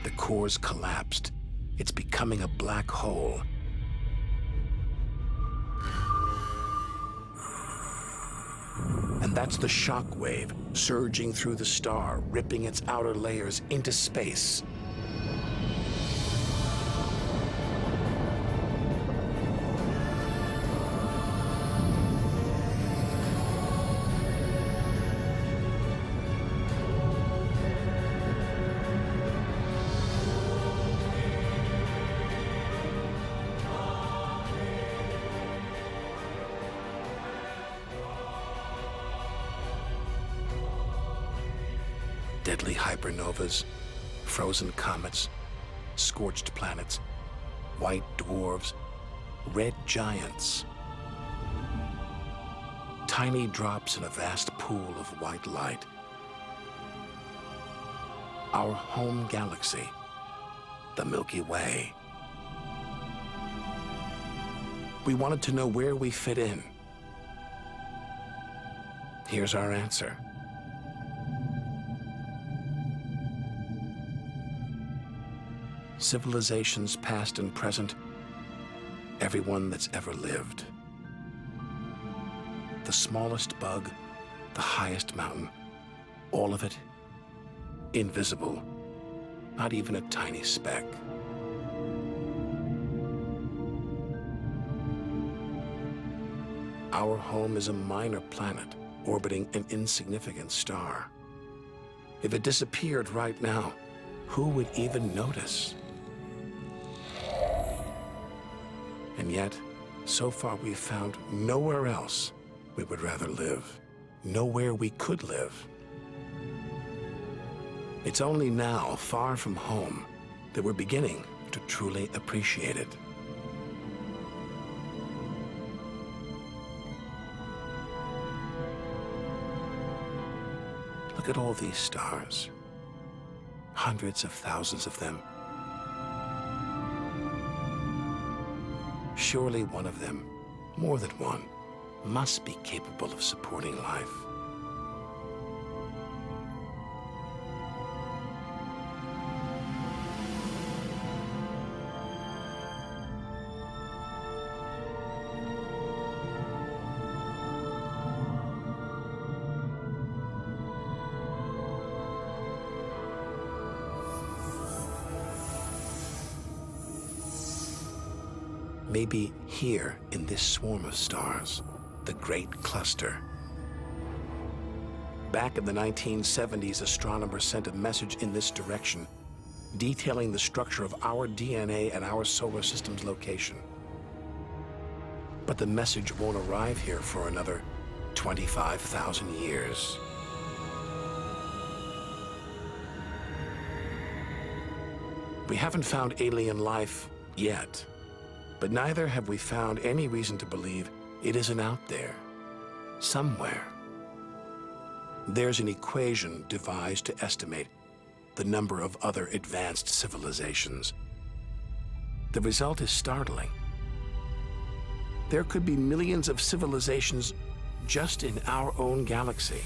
The core's collapsed. It's becoming a black hole. And that's the shock wave surging through the star, ripping its outer layers into space. Deadly hypernovas, frozen comets, scorched planets, white dwarfs, red giants. Tiny drops in a vast pool of white light. Our home galaxy the Milky Way. We wanted to know where we fit in. Here's our answer. Civilizations past and present, everyone that's ever lived. The smallest bug, the highest mountain, all of it invisible, not even a tiny speck. Our home is a minor planet orbiting an insignificant star. If it disappeared right now, who would even notice? And yet, so far we've found nowhere else we would rather live, nowhere we could live. It's only now, far from home, that we're beginning to truly appreciate it. Look at all these stars. Hundreds of thousands of them. Surely one of them, more than one, must be capable of supporting life. Maybe here in this swarm of stars, the Great Cluster. Back in the 1970s, astronomers sent a message in this direction, detailing the structure of our DNA and our solar system's location. But the message won't arrive here for another 25,000 years. We haven't found alien life yet. But neither have we found any reason to believe it isn't out there, somewhere. There's an equation devised to estimate the number of other advanced civilizations. The result is startling. There could be millions of civilizations just in our own galaxy.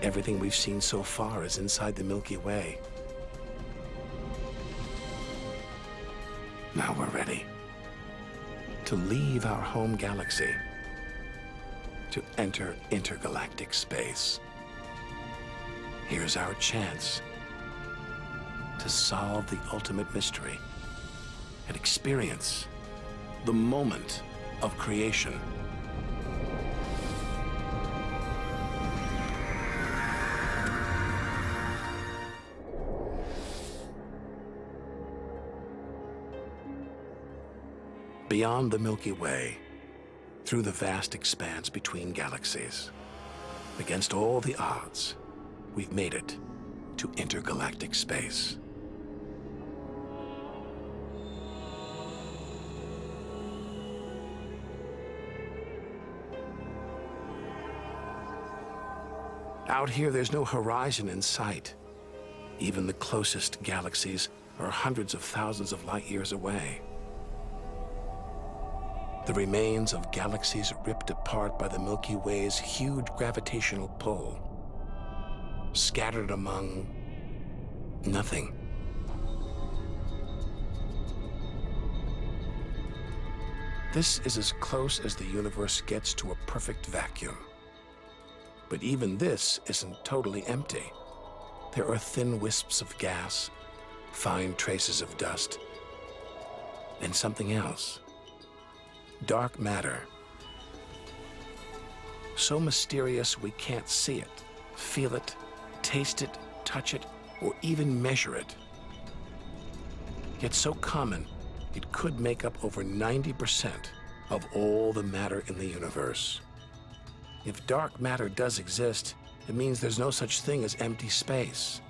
Everything we've seen so far is inside the Milky Way. Now we're ready to leave our home galaxy, to enter intergalactic space. Here's our chance to solve the ultimate mystery and experience the moment of creation. Beyond the Milky Way, through the vast expanse between galaxies, against all the odds, we've made it to intergalactic space. Out here, there's no horizon in sight. Even the closest galaxies are hundreds of thousands of light years away. The remains of galaxies ripped apart by the Milky Way's huge gravitational pull, scattered among nothing. This is as close as the universe gets to a perfect vacuum. But even this isn't totally empty. There are thin wisps of gas, fine traces of dust, and something else. Dark matter. So mysterious we can't see it, feel it, taste it, touch it, or even measure it. Yet so common, it could make up over 90% of all the matter in the universe. If dark matter does exist, it means there's no such thing as empty space.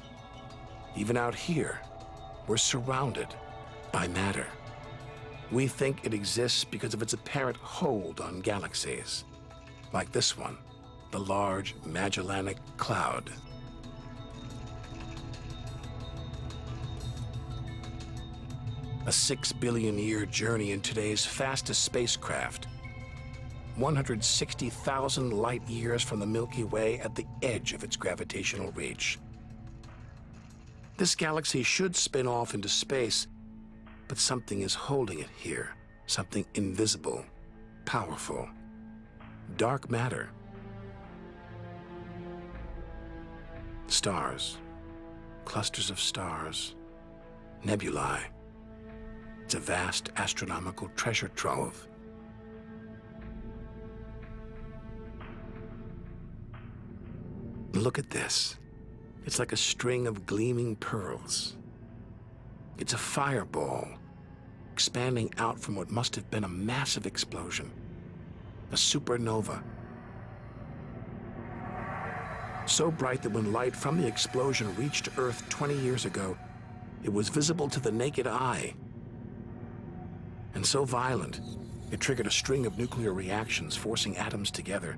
Even out here, we're surrounded by matter. We think it exists because of its apparent hold on galaxies, like this one, the Large Magellanic Cloud. A 6 billion year journey in today's fastest spacecraft, 160,000 light years from the Milky Way at the edge of its gravitational reach. This galaxy should spin off into space, but something is holding it here, something invisible, powerful, dark matter. Stars, clusters of stars, nebulae. It's a vast astronomical treasure trove. Look at this. It's like a string of gleaming pearls. It's a fireball, expanding out from what must have been a massive explosion, a supernova. So bright that when light from the explosion reached Earth 20 years ago, it was visible to the naked eye. And so violent, it triggered a string of nuclear reactions, forcing atoms together,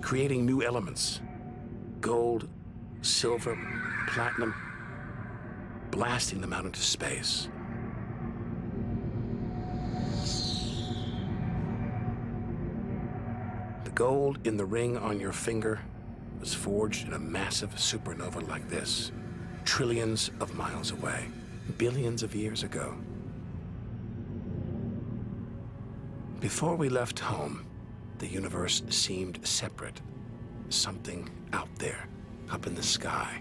creating new elements: gold, silver, platinum, blasting them out into space. The gold in the ring on your finger was forged in a massive supernova like this, trillions of miles away, billions of years ago. Before we left home, the universe seemed separate, something out there, up in the sky.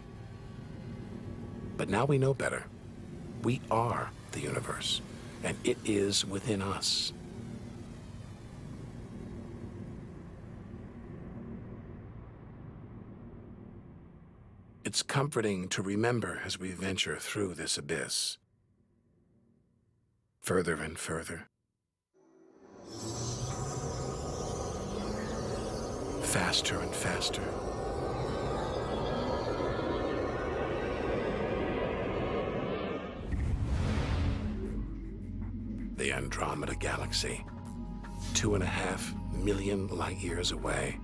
But now we know better. We are the universe, and it is within us. It's comforting to remember as we venture through this abyss. Further and further. Faster and faster. The Andromeda Galaxy, 2.5 million light years away.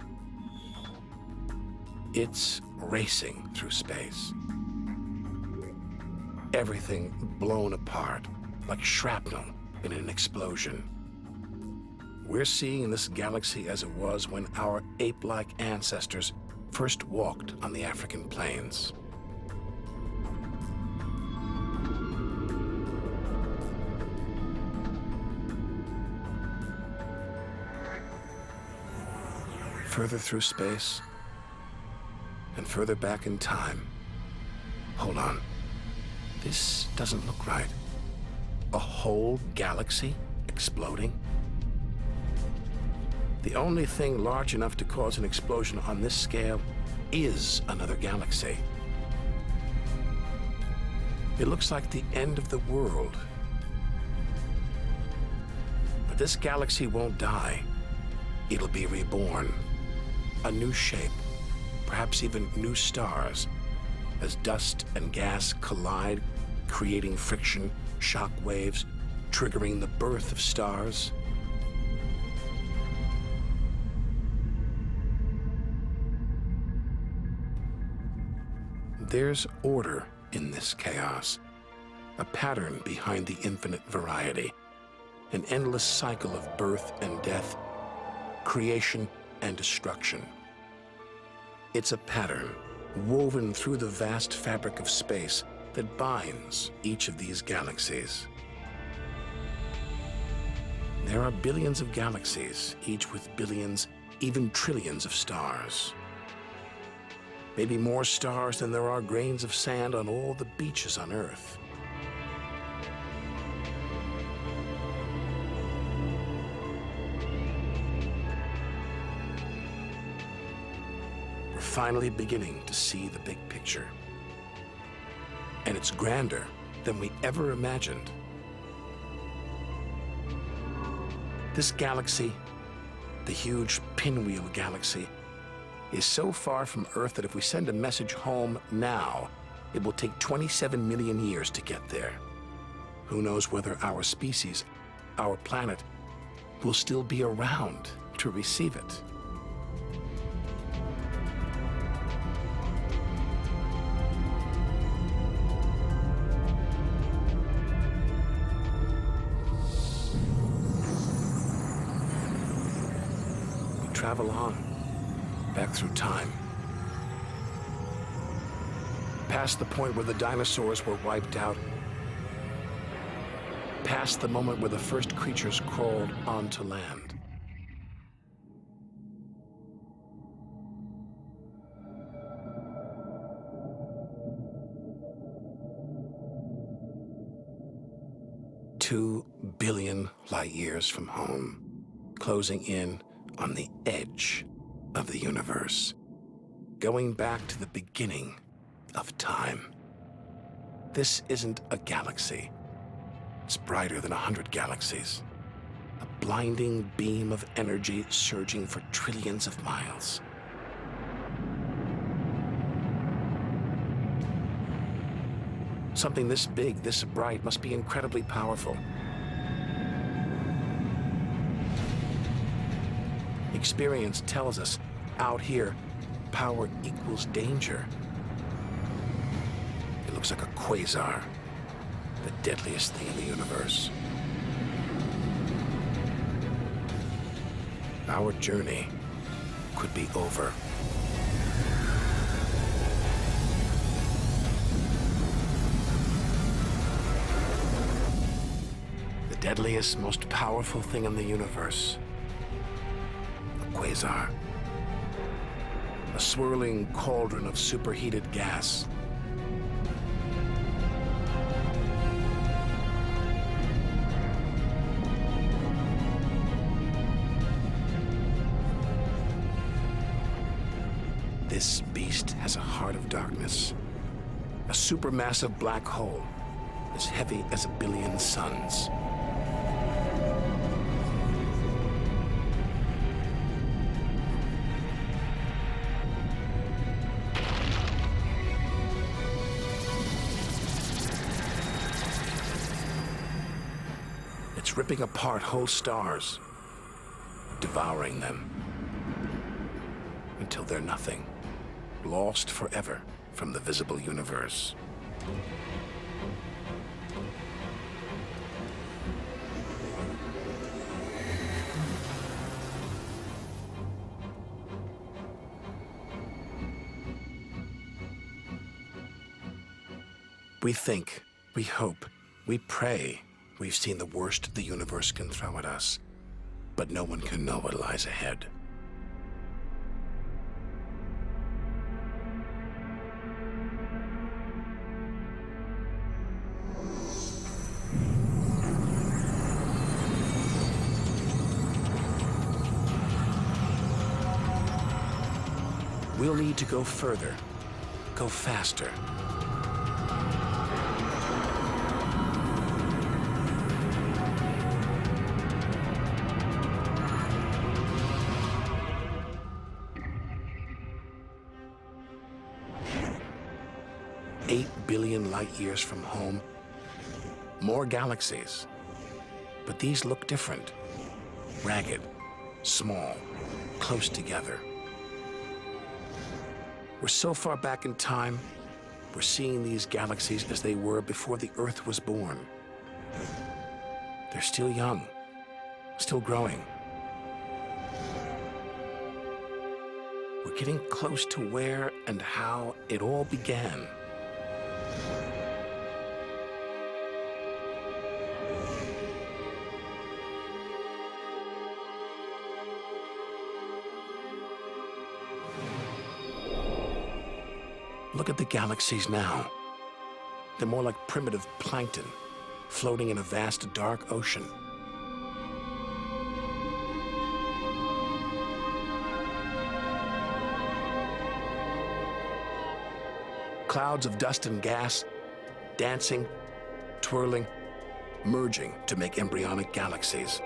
It's racing through space. Everything blown apart, like shrapnel in an explosion. We're seeing this galaxy as it was when our ape-like ancestors first walked on the African plains. Further through space, and further back in time. Hold on. This doesn't look right. A whole galaxy exploding? The only thing large enough to cause an explosion on this scale is another galaxy. It looks like the end of the world. But this galaxy won't die. It'll be reborn. A new shape, perhaps even new stars, as dust and gas collide, creating friction, shock waves, triggering the birth of stars. There's order in this chaos, a pattern behind the infinite variety, an endless cycle of birth and death, creation and destruction. It's a pattern woven through the vast fabric of space that binds each of these galaxies. There are billions of galaxies, each with billions, even trillions of stars. Maybe more stars than there are grains of sand on all the beaches on Earth. We're finally beginning to see the big picture. And it's grander than we ever imagined. This galaxy, the huge Pinwheel Galaxy, is so far from Earth that if we send a message home now, It will take 27 million years to get there. Who knows whether our species, our planet, will still be around to receive it. We travel on, back through time. Past the point where the dinosaurs were wiped out. Past the moment where the first creatures crawled onto land. Two billion light years from home, closing in on the edge of the universe, going back to the beginning of time. This isn't a galaxy. It's brighter than 100 galaxies. A blinding beam of energy surging for trillions of miles. Something this big, this bright, must be incredibly powerful. Experience tells us, out here, power equals danger. It looks like a quasar, the deadliest thing in the universe. Our journey could be over. The deadliest, most powerful thing in the universe. A quasar. A swirling cauldron of superheated gas. This beast has a heart of darkness. A supermassive black hole as heavy as a billion suns. It's ripping apart whole stars, devouring them until they're nothing. Lost forever from the visible universe. We think, we hope, we pray we've seen the worst the universe can throw at us, but no one can know what lies ahead. We'll need to go further, go faster. $8 billion light years from home, more galaxies. But these look different, ragged, small, close together. We're so far back in time, we're seeing these galaxies as they were before the Earth was born. They're still young, still growing. We're getting close to where and how it all began. Look at the galaxies now. They're more like primitive plankton, floating in a vast dark ocean. Clouds of dust and gas, dancing, twirling, merging to make embryonic galaxies.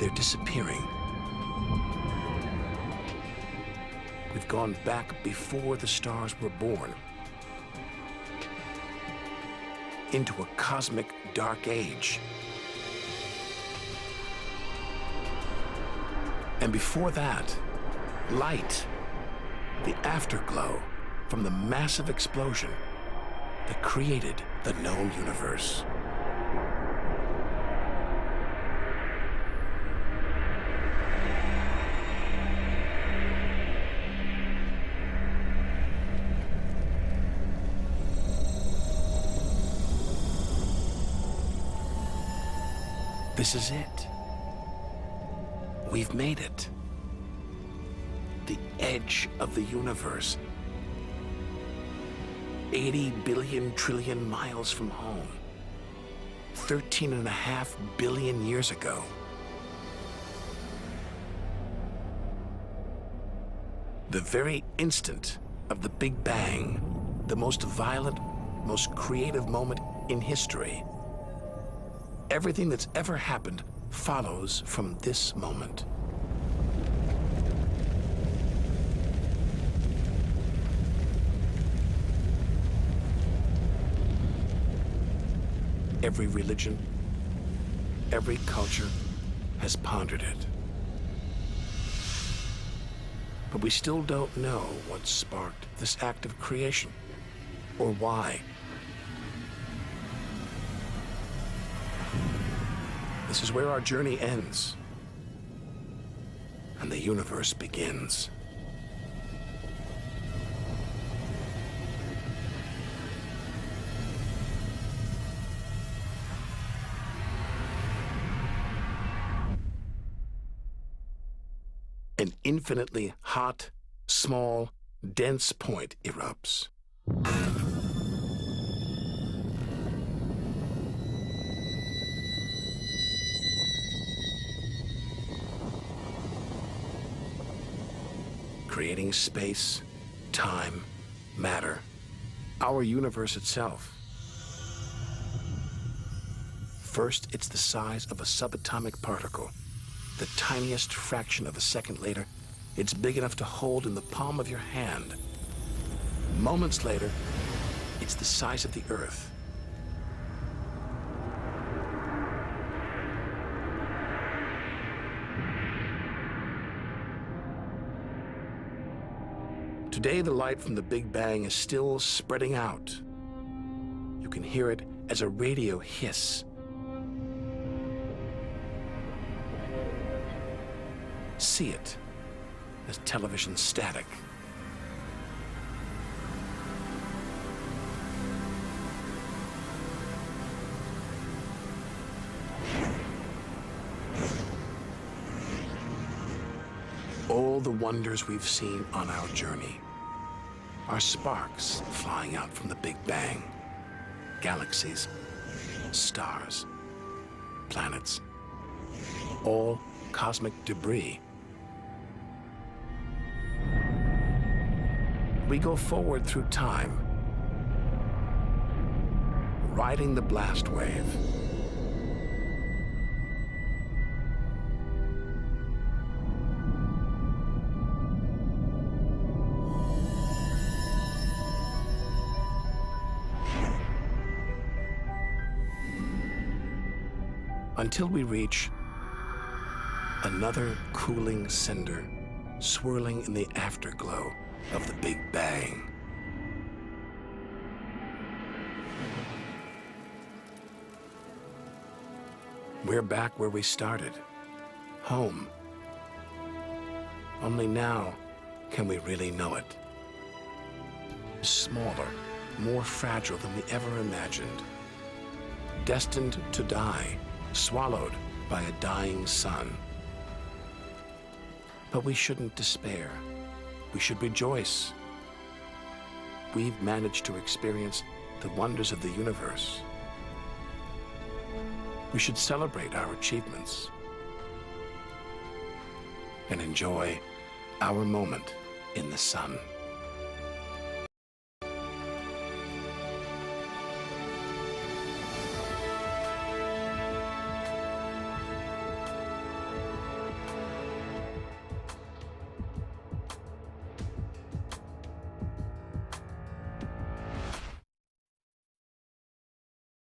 they're disappearing. We've gone back before the stars were born, into a cosmic dark age. And before that, light, the afterglow from the massive explosion that created the known universe. This is it. We've made it. The edge of the universe. 80 billion trillion miles from home. 13.5 billion years ago. The very instant of the Big Bang, the most violent, most creative moment in history. Everything that's ever happened follows from this moment. Every religion, every culture has pondered it. But we still don't know what sparked this act of creation, or why. This is where our journey ends, and the universe begins. An infinitely hot, small, dense point erupts. Creating space, time, matter, our universe itself. First, it's the size of a subatomic particle. The tiniest fraction of a second later, it's big enough to hold in the palm of your hand. Moments later, it's the size of the Earth. Today, the light from the Big Bang is still spreading out. You can hear it as a radio hiss. See it as television static. All the wonders we've seen on our journey are sparks flying out from the Big Bang. Galaxies, stars, planets, all cosmic debris. We go forward through time, riding the blast wave. Until we reach another cooling cinder swirling in the afterglow of the Big Bang. We're back where we started, home. Only now can we really know it. Smaller, more fragile than we ever imagined. Destined to die, swallowed by a dying sun. But we shouldn't despair. We should rejoice. We've managed to experience the wonders of the universe. We should celebrate our achievements and enjoy our moment in the sun.